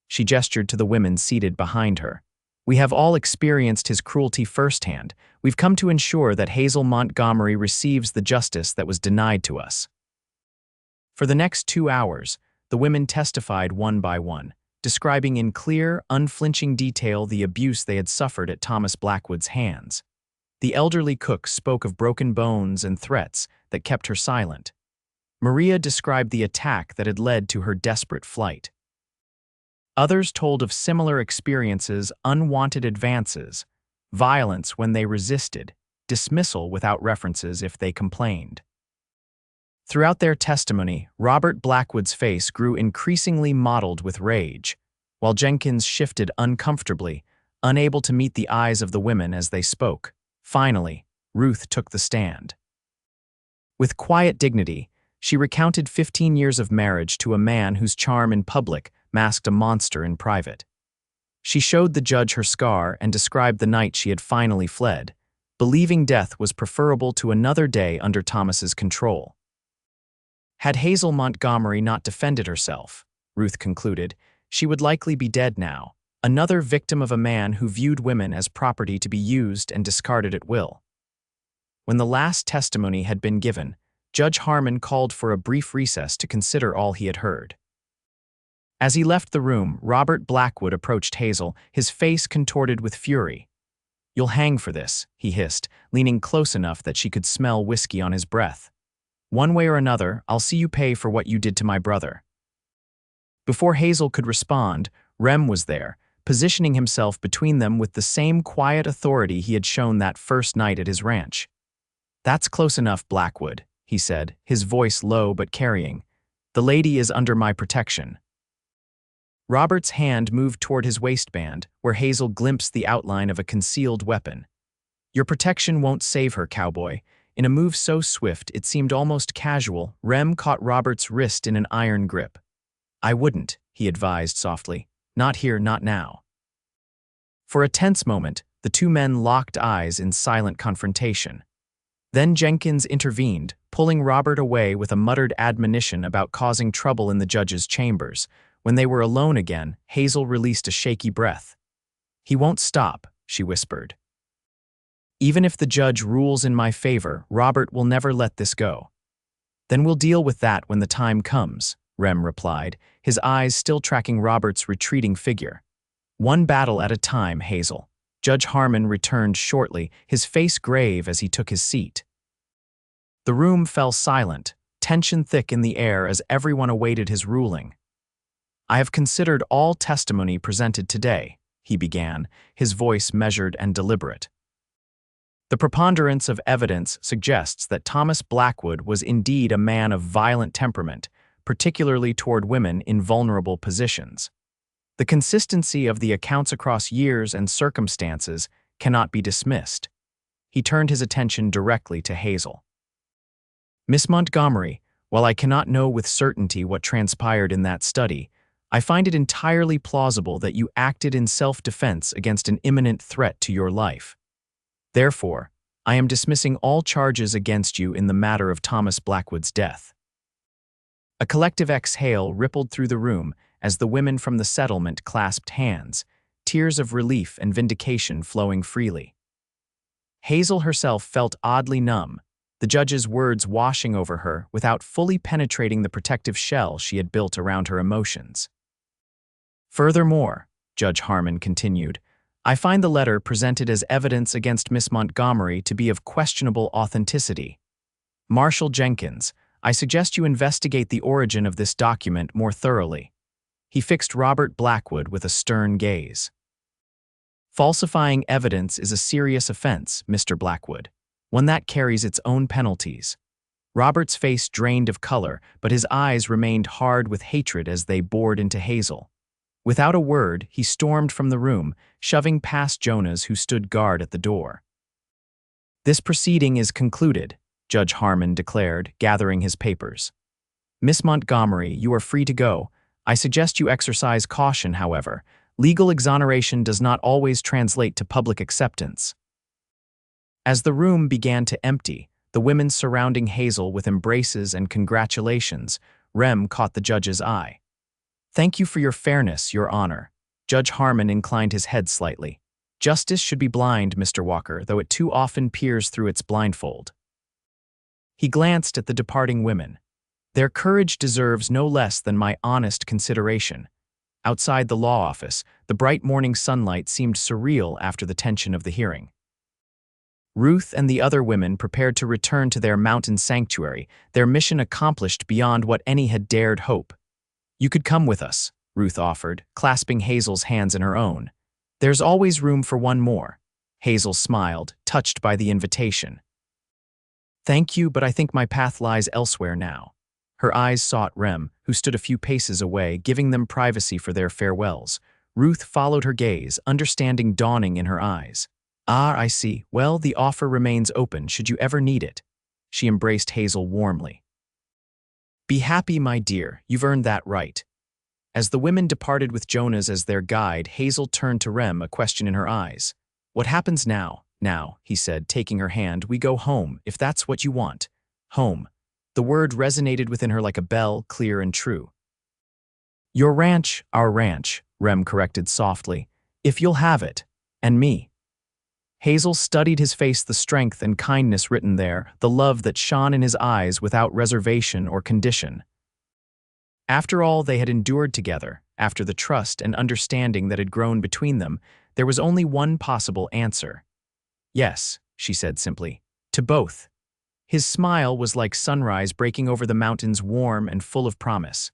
She gestured to the women seated behind her. "We have all experienced his cruelty firsthand. We've come to ensure that Hazel Montgomery receives the justice that was denied to us." For the next 2 hours, the women testified one by one, describing in clear, unflinching detail the abuse they had suffered at Thomas Blackwood's hands. The elderly cook spoke of broken bones and threats that kept her silent. Maria described the attack that had led to her desperate flight. Others told of similar experiences: unwanted advances, violence when they resisted, dismissal without references if they complained. Throughout their testimony, Robert Blackwood's face grew increasingly mottled with rage, while Jenkins shifted uncomfortably, unable to meet the eyes of the women as they spoke. Finally, Ruth took the stand. With quiet dignity, she recounted 15 years of marriage to a man whose charm in public masked a monster in private. She showed the judge her scar and described the night she had finally fled, believing death was preferable to another day under Thomas's control. Had Hazel Montgomery not defended herself, Ruth concluded, she would likely be dead now, another victim of a man who viewed women as property to be used and discarded at will. When the last testimony had been given, Judge Harmon called for a brief recess to consider all he had heard. As he left the room, Robert Blackwood approached Hazel, his face contorted with fury. "You'll hang for this," he hissed, leaning close enough that she could smell whiskey on his breath. "One way or another, I'll see you pay for what you did to my brother." Before Hazel could respond, Rem was there, positioning himself between them with the same quiet authority he had shown that first night at his ranch. "That's close enough, Blackwood," he said, his voice low but carrying. "The lady is under my protection." Robert's hand moved toward his waistband, where Hazel glimpsed the outline of a concealed weapon. "Your protection won't save her, Cowboy." In a move so swift it seemed almost casual, Rem caught Robert's wrist in an iron grip. "I wouldn't," he advised softly. "Not here, not now." For a tense moment, the two men locked eyes in silent confrontation. Then Jenkins intervened, pulling Robert away with a muttered admonition about causing trouble in the judge's chambers. When they were alone again, Hazel released a shaky breath. "He won't stop," she whispered. "Even if the judge rules in my favor, Robert will never let this go." "Then we'll deal with that when the time comes," Rem replied, his eyes still tracking Robert's retreating figure. "One battle at a time, Hazel." Judge Harmon returned shortly, his face grave as he took his seat. The room fell silent, tension thick in the air as everyone awaited his ruling. "I have considered all testimony presented today," he began, his voice measured and deliberate. "The preponderance of evidence suggests that Thomas Blackwood was indeed a man of violent temperament, particularly toward women in vulnerable positions. The consistency of the accounts across years and circumstances cannot be dismissed." He turned his attention directly to Hazel. "Miss Montgomery, while I cannot know with certainty what transpired in that study, I find it entirely plausible that you acted in self-defense against an imminent threat to your life. Therefore, I am dismissing all charges against you in the matter of Thomas Blackwood's death." A collective exhale rippled through the room as the women from the settlement clasped hands, tears of relief and vindication flowing freely. Hazel herself felt oddly numb, the judge's words washing over her without fully penetrating the protective shell she had built around her emotions. "Furthermore," Judge Harmon continued, "I find the letter presented as evidence against Miss Montgomery to be of questionable authenticity. Marshal Jenkins, I suggest you investigate the origin of this document more thoroughly." He fixed Robert Blackwood with a stern gaze. "Falsifying evidence is a serious offense, Mr. Blackwood, one that carries its own penalties." Robert's face drained of color, but his eyes remained hard with hatred as they bored into Hazel. Without a word, he stormed from the room, shoving past Jonas who stood guard at the door. "This proceeding is concluded," Judge Harmon declared, gathering his papers. "Miss Montgomery, you are free to go. I suggest you exercise caution, however. Legal exoneration does not always translate to public acceptance." As the room began to empty, the women surrounding Hazel with embraces and congratulations, Rem caught the judge's eye. "Thank you for your fairness, Your Honor." Judge Harmon inclined his head slightly. "Justice should be blind, Mr. Walker, though it too often peers through its blindfold." He glanced at the departing women. "Their courage deserves no less than my honest consideration." Outside the law office, the bright morning sunlight seemed surreal after the tension of the hearing. Ruth and the other women prepared to return to their mountain sanctuary, their mission accomplished beyond what any had dared hope. "You could come with us," Ruth offered, clasping Hazel's hands in her own. "There's always room for one more." Hazel smiled, touched by the invitation. "Thank you, but I think my path lies elsewhere now." Her eyes sought Rem, who stood a few paces away, giving them privacy for their farewells. Ruth followed her gaze, understanding dawning in her eyes. Ah, I see. Well, the offer remains open should you ever need it. She embraced Hazel warmly. Be happy, my dear. You've earned that right. As the women departed with Jonas as their guide, Hazel turned to Rem, a question in her eyes. What happens now? Now, he said, taking her hand, we go home, if that's what you want. Home. The word resonated within her like a bell, clear and true. Your ranch, our ranch, Rem corrected softly. If you'll have it. And me. Hazel studied his face, the strength and kindness written there, the love that shone in his eyes without reservation or condition. After all they had endured together, after the trust and understanding that had grown between them, there was only one possible answer. Yes, she said simply, to both. His smile was like sunrise breaking over the mountains, warm and full of promise.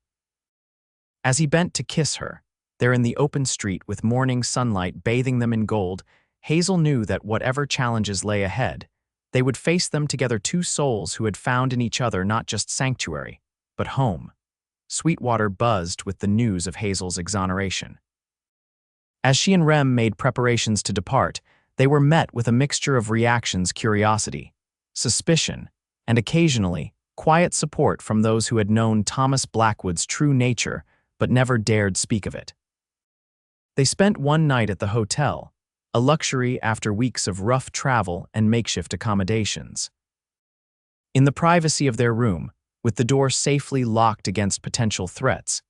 As he bent to kiss her, there in the open street with morning sunlight bathing them in gold, Hazel knew that whatever challenges lay ahead, they would face them together, two souls who had found in each other not just sanctuary, but home. Sweetwater buzzed with the news of Hazel's exoneration. As she and Rem made preparations to depart, they were met with a mixture of reactions: curiosity, suspicion, and occasionally, quiet support from those who had known Thomas Blackwood's true nature but never dared speak of it. They spent one night at the hotel, a luxury after weeks of rough travel and makeshift accommodations. In the privacy of their room, with the door safely locked against potential threats,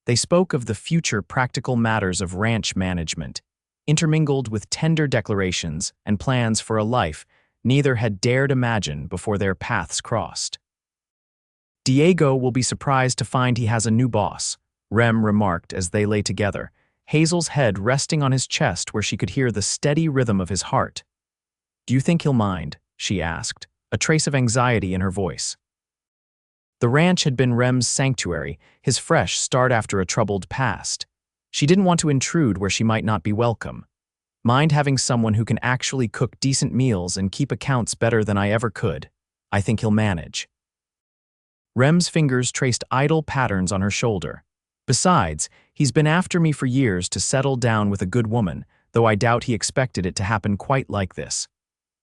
they spoke of the future practical matters of ranch management, intermingled with tender declarations and plans for a life neither had dared imagine before their paths crossed. Diego will be surprised to find he has a new boss, Rem remarked as they lay together, Hazel's head resting on his chest where she could hear the steady rhythm of his heart. Do you think he'll mind? She asked, a trace of anxiety in her voice. The ranch had been Rem's sanctuary, his fresh start after a troubled past. She didn't want to intrude where she might not be welcome. Mind having someone who can actually cook decent meals and keep accounts better than I ever could. I think he'll manage. Rem's fingers traced idle patterns on her shoulder. Besides, he's been after me for years to settle down with a good woman, though I doubt he expected it to happen quite like this.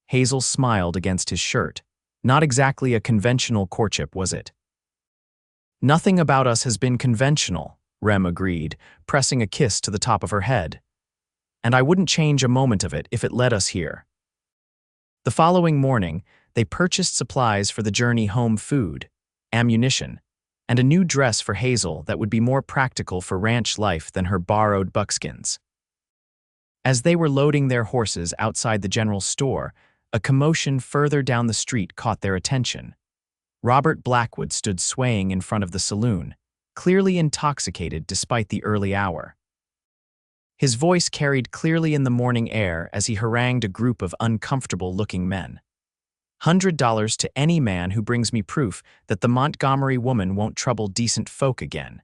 Hazel smiled against his shirt. Not exactly a conventional courtship, was it? Nothing about us has been conventional, Rem agreed, pressing a kiss to the top of her head. And I wouldn't change a moment of it if it led us here. The following morning, they purchased supplies for the journey home: food, ammunition, and a new dress for Hazel that would be more practical for ranch life than her borrowed buckskins. As they were loading their horses outside the general store, a commotion further down the street caught their attention. Robert Blackwood stood swaying in front of the saloon, clearly intoxicated despite the early hour. His voice carried clearly in the morning air as he harangued a group of uncomfortable-looking men. $100 to any man who brings me proof that the Montgomery woman won't trouble decent folk again,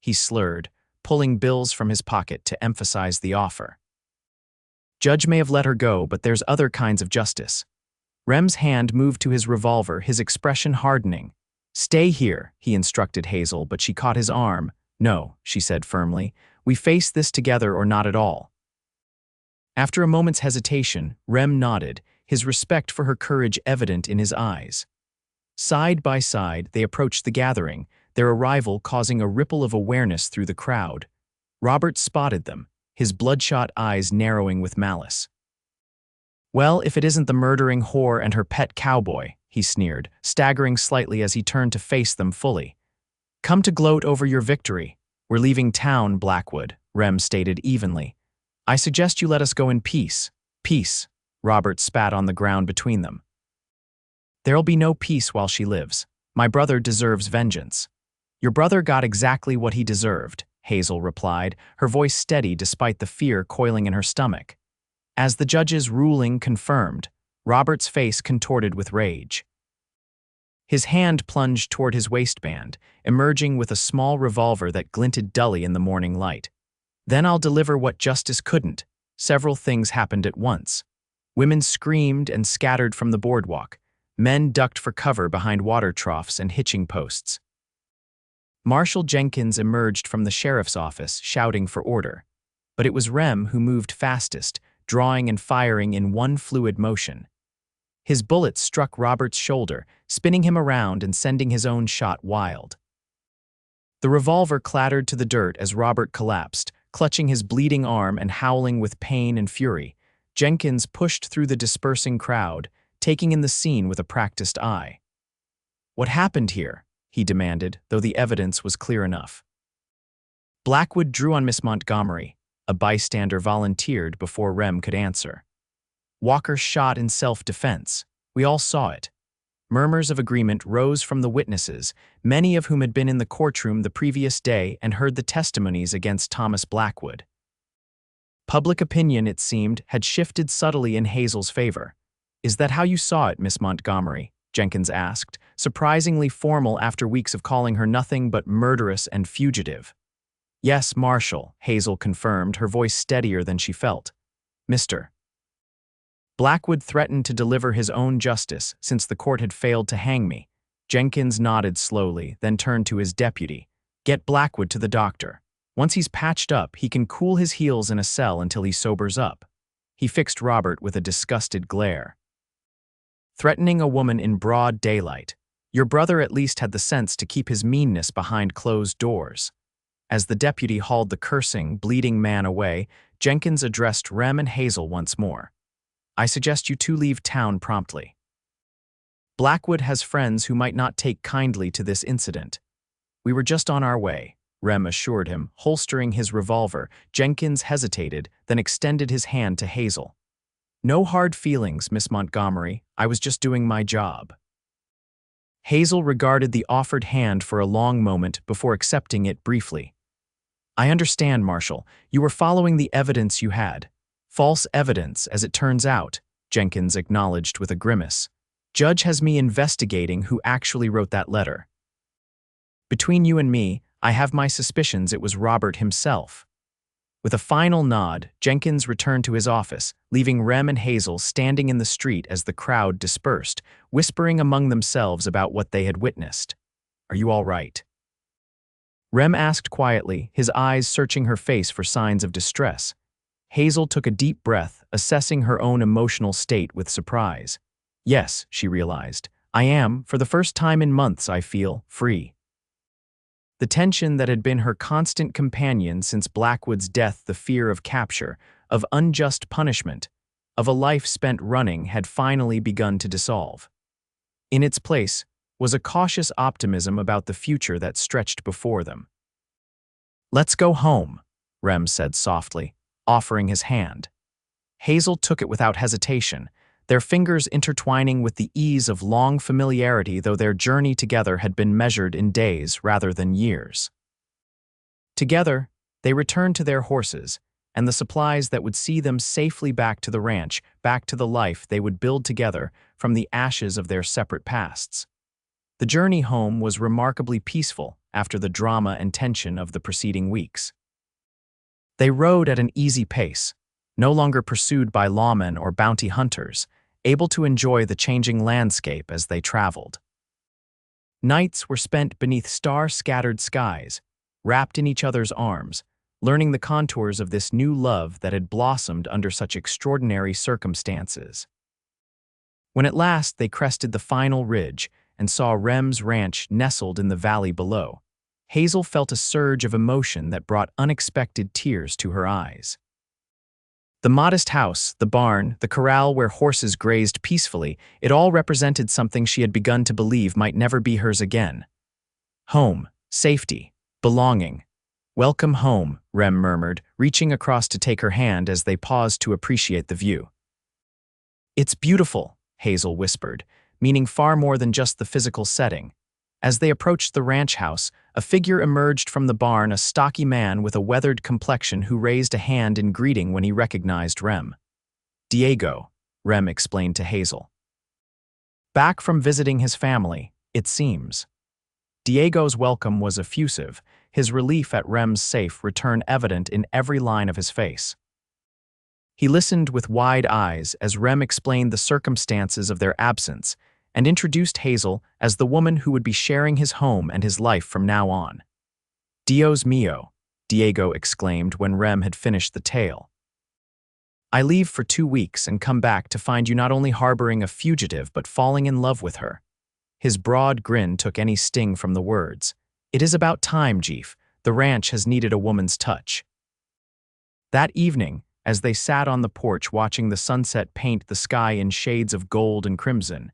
he slurred, pulling bills from his pocket to emphasize the offer. Judge may have let her go, but there's other kinds of justice. Rem's hand moved to his revolver, his expression hardening. Stay here, he instructed Hazel, but she caught his arm. No, she said firmly, we face this together or not at all. After a moment's hesitation, Rem nodded, his respect for her courage evident in his eyes. Side by side, they approached the gathering, their arrival causing a ripple of awareness through the crowd. Robert spotted them, his bloodshot eyes narrowing with malice. Well, if it isn't the murdering whore and her pet cowboy, he sneered, staggering slightly as he turned to face them fully. Come to gloat over your victory. We're leaving town, Blackwood, Rem stated evenly. I suggest you let us go in peace. Peace. Robert spat on the ground between them. There'll be no peace while she lives. My brother deserves vengeance. Your brother got exactly what he deserved, Hazel replied, her voice steady despite the fear coiling in her stomach. As the judge's ruling confirmed, Robert's face contorted with rage. His hand plunged toward his waistband, emerging with a small revolver that glinted dully in the morning light. Then I'll deliver what justice couldn't. Several things happened at once. Women screamed and scattered from the boardwalk. Men ducked for cover behind water troughs and hitching posts. Marshal Jenkins emerged from the sheriff's office, shouting for order. But it was Rem who moved fastest, drawing and firing in one fluid motion. His bullet struck Robert's shoulder, spinning him around and sending his own shot wild. The revolver clattered to the dirt as Robert collapsed, clutching his bleeding arm and howling with pain and fury. Jenkins pushed through the dispersing crowd, taking in the scene with a practiced eye. "What happened here?" he demanded, though the evidence was clear enough. Blackwood drew on Miss Montgomery. A bystander volunteered before Rem could answer. "Walker shot in self-defense. We all saw it." Murmurs of agreement rose from the witnesses, many of whom had been in the courtroom the previous day and heard the testimonies against Thomas Blackwood. Public opinion, it seemed, had shifted subtly in Hazel's favor. "Is that how you saw it, Miss Montgomery?" Jenkins asked, surprisingly formal after weeks of calling her nothing but murderous and fugitive. "Yes, Marshal," Hazel confirmed, her voice steadier than she felt. "Mr. Blackwood threatened to deliver his own justice since the court had failed to hang me." Jenkins nodded slowly, then turned to his deputy. "Get Blackwood to the doctor. Once he's patched up, he can cool his heels in a cell until he sobers up." He fixed Robert with a disgusted glare. "Threatening a woman in broad daylight. Your brother at least had the sense to keep his meanness behind closed doors." As the deputy hauled the cursing, bleeding man away, Jenkins addressed Rem and Hazel once more. "I suggest you two leave town promptly. Blackwood has friends who might not take kindly to this incident." "We were just on our way," Rem assured him, holstering his revolver. Jenkins hesitated, then extended his hand to Hazel. "No hard feelings, Miss Montgomery. I was just doing my job." Hazel regarded the offered hand for a long moment before accepting it briefly. "I understand, Marshal. You were following the evidence you had. False evidence, as it turns out," Jenkins acknowledged with a grimace. "Judge has me investigating who actually wrote that letter. Between you and me, I have my suspicions it was Robert himself." With a final nod, Jenkins returned to his office, leaving Rem and Hazel standing in the street as the crowd dispersed, whispering among themselves about what they had witnessed. "Are you all right?" Rem asked quietly, his eyes searching her face for signs of distress. Hazel took a deep breath, assessing her own emotional state with surprise. "Yes," she realized, "I am, for the first time in months, I feel, free." The tension that had been her constant companion since Blackwood's death, the fear of capture, of unjust punishment, of a life spent running, had finally begun to dissolve. In its place was a cautious optimism about the future that stretched before them. "Let's go home," Rem said softly, offering his hand. Hazel took it without hesitation, their fingers intertwining with the ease of long familiarity, though their journey together had been measured in days rather than years. Together, they returned to their horses and the supplies that would see them safely back to the ranch, back to the life they would build together from the ashes of their separate pasts. The journey home was remarkably peaceful after the drama and tension of the preceding weeks. They rode at an easy pace, no longer pursued by lawmen or bounty hunters, able to enjoy the changing landscape as they traveled. Nights were spent beneath star-scattered skies, wrapped in each other's arms, learning the contours of this new love that had blossomed under such extraordinary circumstances. When at last they crested the final ridge and saw Rem's ranch nestled in the valley below, Hazel felt a surge of emotion that brought unexpected tears to her eyes. The modest house, the barn, the corral where horses grazed peacefully, it all represented something she had begun to believe might never be hers again. Home, safety, belonging. "Welcome home," Rem murmured, reaching across to take her hand as they paused to appreciate the view. "It's beautiful," Hazel whispered, meaning far more than just the physical setting. As they approached the ranch house, a figure emerged from the barn, a stocky man with a weathered complexion who raised a hand in greeting when he recognized Rem. "Diego," Rem explained to Hazel. "Back from visiting his family, it seems." Diego's welcome was effusive, his relief at Rem's safe return evident in every line of his face. He listened with wide eyes as Rem explained the circumstances of their absence and introduced Hazel as the woman who would be sharing his home and his life from now on. "Dios mío," Diego exclaimed when Rem had finished the tale. I leave for 2 weeks and come back to find you not only harboring a fugitive but falling in love with her. His broad grin took any sting from the words. It is about time, Jeef. The ranch has needed a woman's touch. That evening, as they sat on the porch watching the sunset paint the sky in shades of gold and crimson,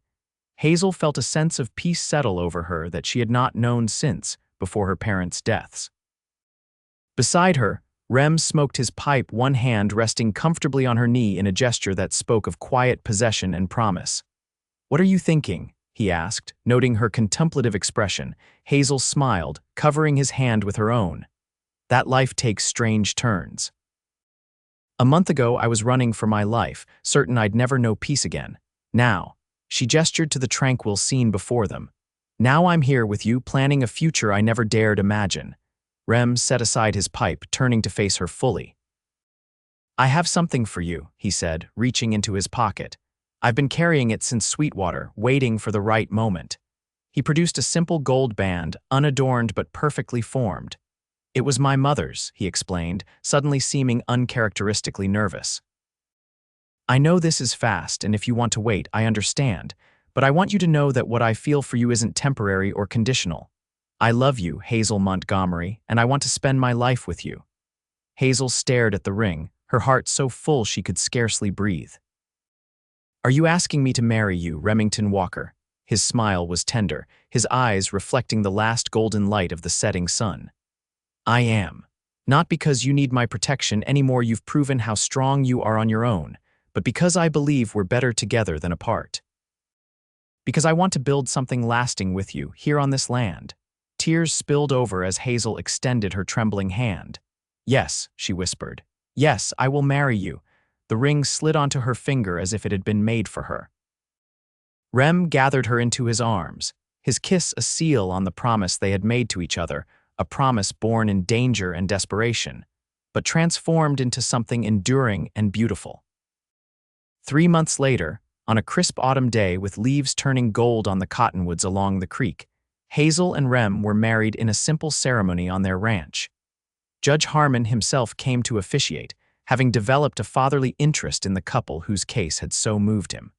Hazel felt a sense of peace settle over her that she had not known since before her parents' deaths. Beside her, Rem smoked his pipe, one hand resting comfortably on her knee in a gesture that spoke of quiet possession and promise. "What are you thinking?" he asked, noting her contemplative expression. Hazel smiled, covering his hand with her own. "That life takes strange turns. A month ago I was running for my life, certain I'd never know peace again. Now," she gestured to the tranquil scene before them, "now I'm here with you, planning a future I never dared imagine." Rem set aside his pipe, turning to face her fully. "I have something for you," he said, reaching into his pocket. "I've been carrying it since Sweetwater, waiting for the right moment." He produced a simple gold band, unadorned but perfectly formed. "It was my mother's," he explained, suddenly seeming uncharacteristically nervous. "I know this is fast, and if you want to wait, I understand, but I want you to know that what I feel for you isn't temporary or conditional. I love you, Hazel Montgomery, and I want to spend my life with you." Hazel stared at the ring, her heart so full she could scarcely breathe. "Are you asking me to marry you, Remington Walker?" His smile was tender, his eyes reflecting the last golden light of the setting sun. "I am. Not because you need my protection any more you've proven how strong you are on your own, but because I believe we're better together than apart. Because I want to build something lasting with you, here on this land." Tears spilled over as Hazel extended her trembling hand. "Yes," she whispered. "Yes, I will marry you." The ring slid onto her finger as if it had been made for her. Rem gathered her into his arms, his kiss a seal on the promise they had made to each other, a promise born in danger and desperation, but transformed into something enduring and beautiful. 3 months later, on a crisp autumn day with leaves turning gold on the cottonwoods along the creek, Hazel and Rem were married in a simple ceremony on their ranch. Judge Harmon himself came to officiate, having developed a fatherly interest in the couple whose case had so moved him.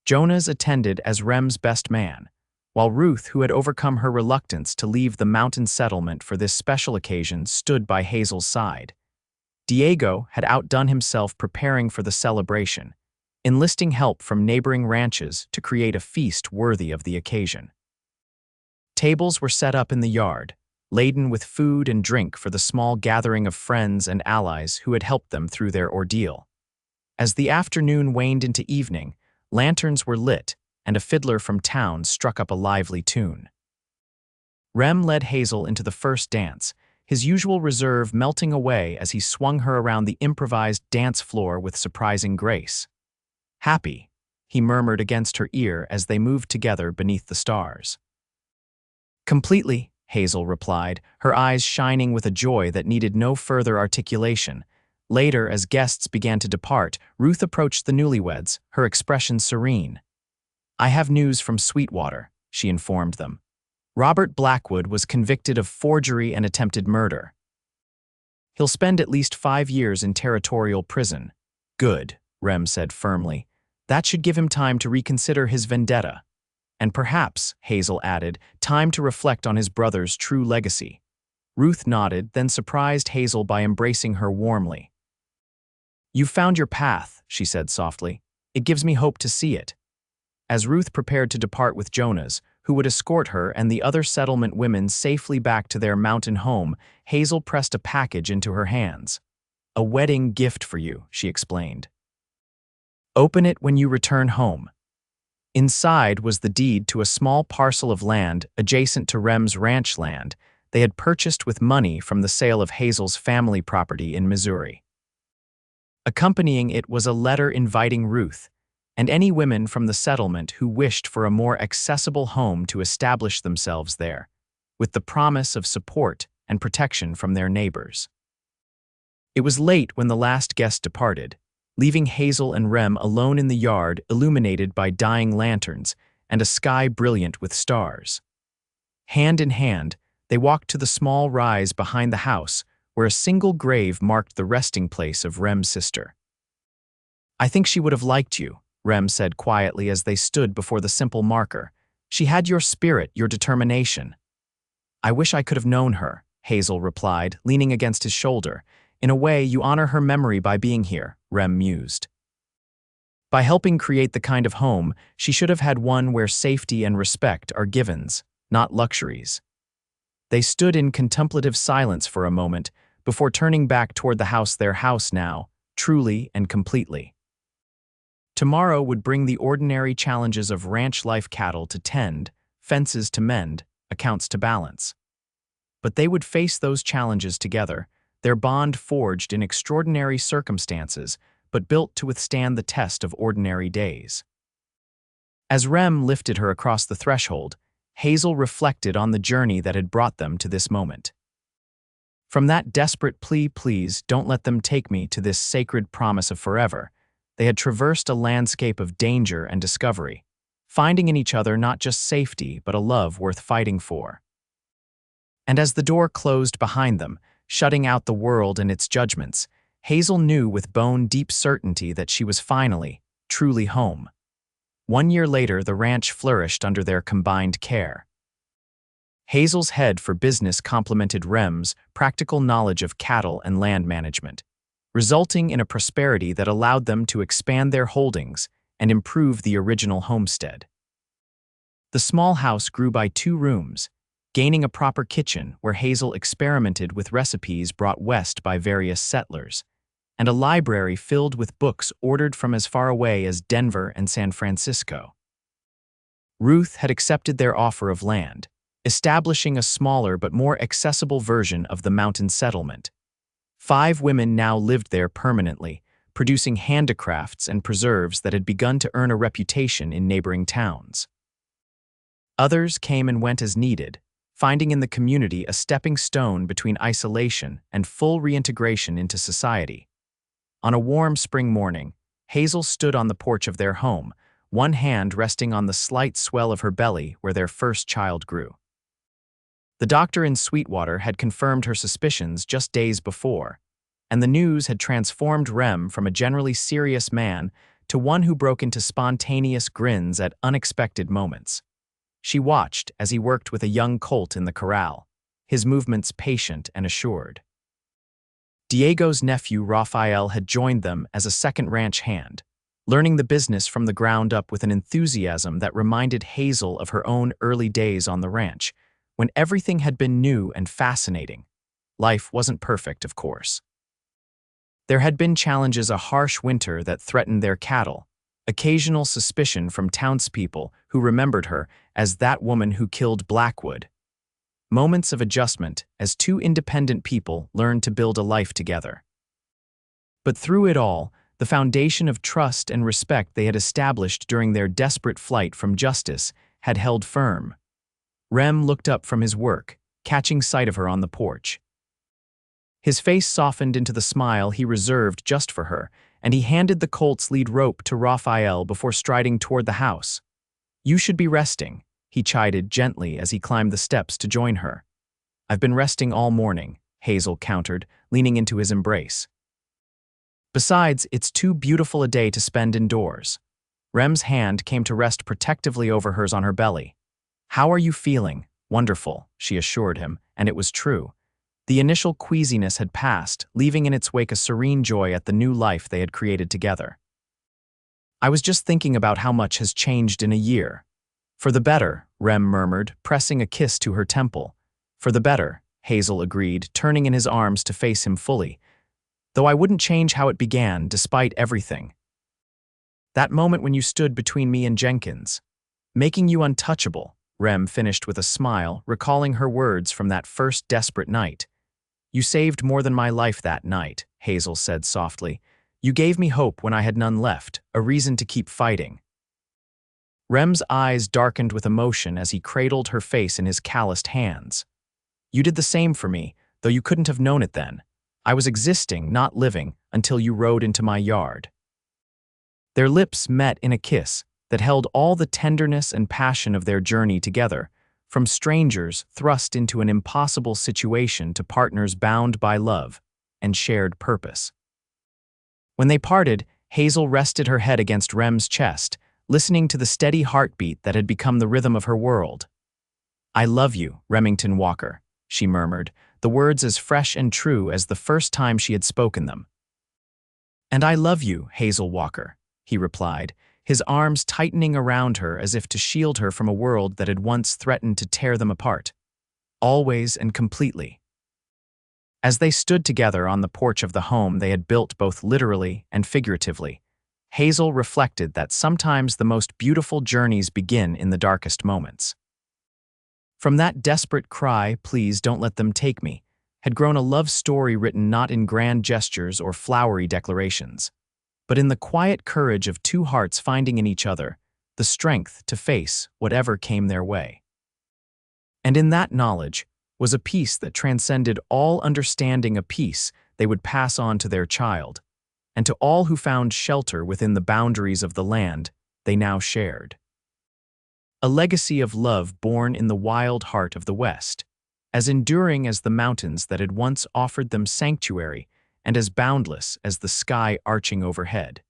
Jonas attended as Rem's best man, while Ruth, who had overcome her reluctance to leave the mountain settlement for this special occasion, stood by Hazel's side. Diego had outdone himself preparing for the celebration, enlisting help from neighboring ranches to create a feast worthy of the occasion. Tables were set up in the yard, laden with food and drink for the small gathering of friends and allies who had helped them through their ordeal. As the afternoon waned into evening, lanterns were lit, and a fiddler from town struck up a lively tune. Rem led Hazel into the first dance, his usual reserve melting away as he swung her around the improvised dance floor with surprising grace. "Happy," he murmured against her ear as they moved together beneath the stars. "Completely," Hazel replied, her eyes shining with a joy that needed no further articulation. Later, as guests began to depart, Ruth approached the newlyweds, her expression serene. "I have news from Sweetwater," she informed them. "Robert Blackwood was convicted of forgery and attempted murder. He'll spend at least 5 years in territorial prison." "Good," Rem said firmly. "That should give him time to reconsider his vendetta. And perhaps," Hazel added, "time to reflect on his brother's true legacy." Ruth nodded, then surprised Hazel by embracing her warmly. "You've found your path," she said softly. "It gives me hope to see it." As Ruth prepared to depart with Jonas, who would escort her and the other settlement women safely back to their mountain home, Hazel pressed a package into her hands. "A wedding gift for you," she explained. "Open it when you return home." Inside was the deed to a small parcel of land adjacent to Rem's ranch land they had purchased with money from the sale of Hazel's family property in Missouri. Accompanying it was a letter inviting Ruth and any women from the settlement who wished for a more accessible home to establish themselves there, with the promise of support and protection from their neighbors. It was late when the last guest departed, leaving Hazel and Rem alone in the yard illuminated by dying lanterns and a sky brilliant with stars. Hand in hand, They walked to the small rise behind the house, where a single grave marked the resting place of Rem's sister. "I think she would have liked you," Rem said quietly as they stood before the simple marker. "She had your spirit, your determination." "I wish I could have known her," Hazel replied, leaning against his shoulder. "In a way, you honor her memory by being here," Rem mused. "By helping create the kind of home, she should have had one where safety and respect are givens, not luxuries." They stood in contemplative silence for a moment before turning back toward the house, their house now, truly and completely. Tomorrow would bring the ordinary challenges of ranch life: cattle to tend, fences to mend, accounts to balance. But they would face those challenges together, their bond forged in extraordinary circumstances, but built to withstand the test of ordinary days. As Rem lifted her across the threshold, Hazel reflected on the journey that had brought them to this moment. From that desperate plea, "Please don't let them take me," to this sacred promise of forever, they had traversed a landscape of danger and discovery, finding in each other not just safety but a love worth fighting for. And as the door closed behind them, shutting out the world and its judgments, Hazel knew with bone-deep certainty that she was finally, truly home. 1 year later, the ranch flourished under their combined care. Hazel's head for business complemented Rem's practical knowledge of cattle and land management, resulting in a prosperity that allowed them to expand their holdings and improve the original homestead. The small house grew by 2 rooms, gaining a proper kitchen where Hazel experimented with recipes brought west by various settlers, and a library filled with books ordered from as far away as Denver and San Francisco. Ruth had accepted their offer of land, establishing a smaller but more accessible version of the mountain settlement. 5 women now lived there permanently, producing handicrafts and preserves that had begun to earn a reputation in neighboring towns. Others came and went as needed, finding in the community a stepping stone between isolation and full reintegration into society. On a warm spring morning, Hazel stood on the porch of their home, one hand resting on the slight swell of her belly where their first child grew. The doctor in Sweetwater had confirmed her suspicions just days before, and the news had transformed Rem from a generally serious man to one who broke into spontaneous grins at unexpected moments. She watched as he worked with a young colt in the corral, his movements patient and assured. Diego's nephew Rafael had joined them as a second ranch hand, learning the business from the ground up with an enthusiasm that reminded Hazel of her own early days on the ranch, when everything had been new and fascinating. Life wasn't perfect, of course. There had been challenges: a harsh winter that threatened their cattle, occasional suspicion from townspeople who remembered her as that woman who killed Blackwood. Moments of adjustment as 2 independent people learned to build a life together. But through it all, the foundation of trust and respect they had established during their desperate flight from justice had held firm. Rem looked up from his work, catching sight of her on the porch. His face softened into the smile he reserved just for her, and he handed the colt's lead rope to Raphael before striding toward the house. "You should be resting," he chided gently as he climbed the steps to join her. "I've been resting all morning," Hazel countered, leaning into his embrace. "Besides, it's too beautiful a day to spend indoors." Rem's hand came to rest protectively over hers on her belly. "How are you feeling?" "Wonderful," she assured him, and it was true. The initial queasiness had passed, leaving in its wake a serene joy at the new life they had created together. "I was just thinking about how much has changed in a year." "For the better," Rem murmured, pressing a kiss to her temple. "For the better," Hazel agreed, turning in his arms to face him fully. "Though I wouldn't change how it began, despite everything. That moment when you stood between me and Jenkins, making you untouchable," Rem finished with a smile, recalling her words from that first desperate night. "You saved more than my life that night," Hazel said softly. "You gave me hope when I had none left, a reason to keep fighting." Rem's eyes darkened with emotion as he cradled her face in his calloused hands. "You did the same for me, though you couldn't have known it then. I was existing, not living, until you rode into my yard." Their lips met in a kiss that held all the tenderness and passion of their journey together, from strangers thrust into an impossible situation to partners bound by love and shared purpose. When they parted, Hazel rested her head against Rem's chest, listening to the steady heartbeat that had become the rhythm of her world. "I love you, Remington Walker," she murmured, the words as fresh and true as the first time she had spoken them. "And I love you, Hazel Walker," he replied, his arms tightening around her as if to shield her from a world that had once threatened to tear them apart. Always and completely. As they stood together on the porch of the home they had built both literally and figuratively, Hazel reflected that sometimes the most beautiful journeys begin in the darkest moments. From that desperate cry, "Please don't let them take me," had grown a love story written not in grand gestures or flowery declarations, but in the quiet courage of two hearts finding in each other the strength to face whatever came their way. And in that knowledge was a peace that transcended all understanding, a peace they would pass on to their child, and to all who found shelter within the boundaries of the land they now shared. A legacy of love born in the wild heart of the West, as enduring as the mountains that had once offered them sanctuary and as boundless as the sky arching overhead.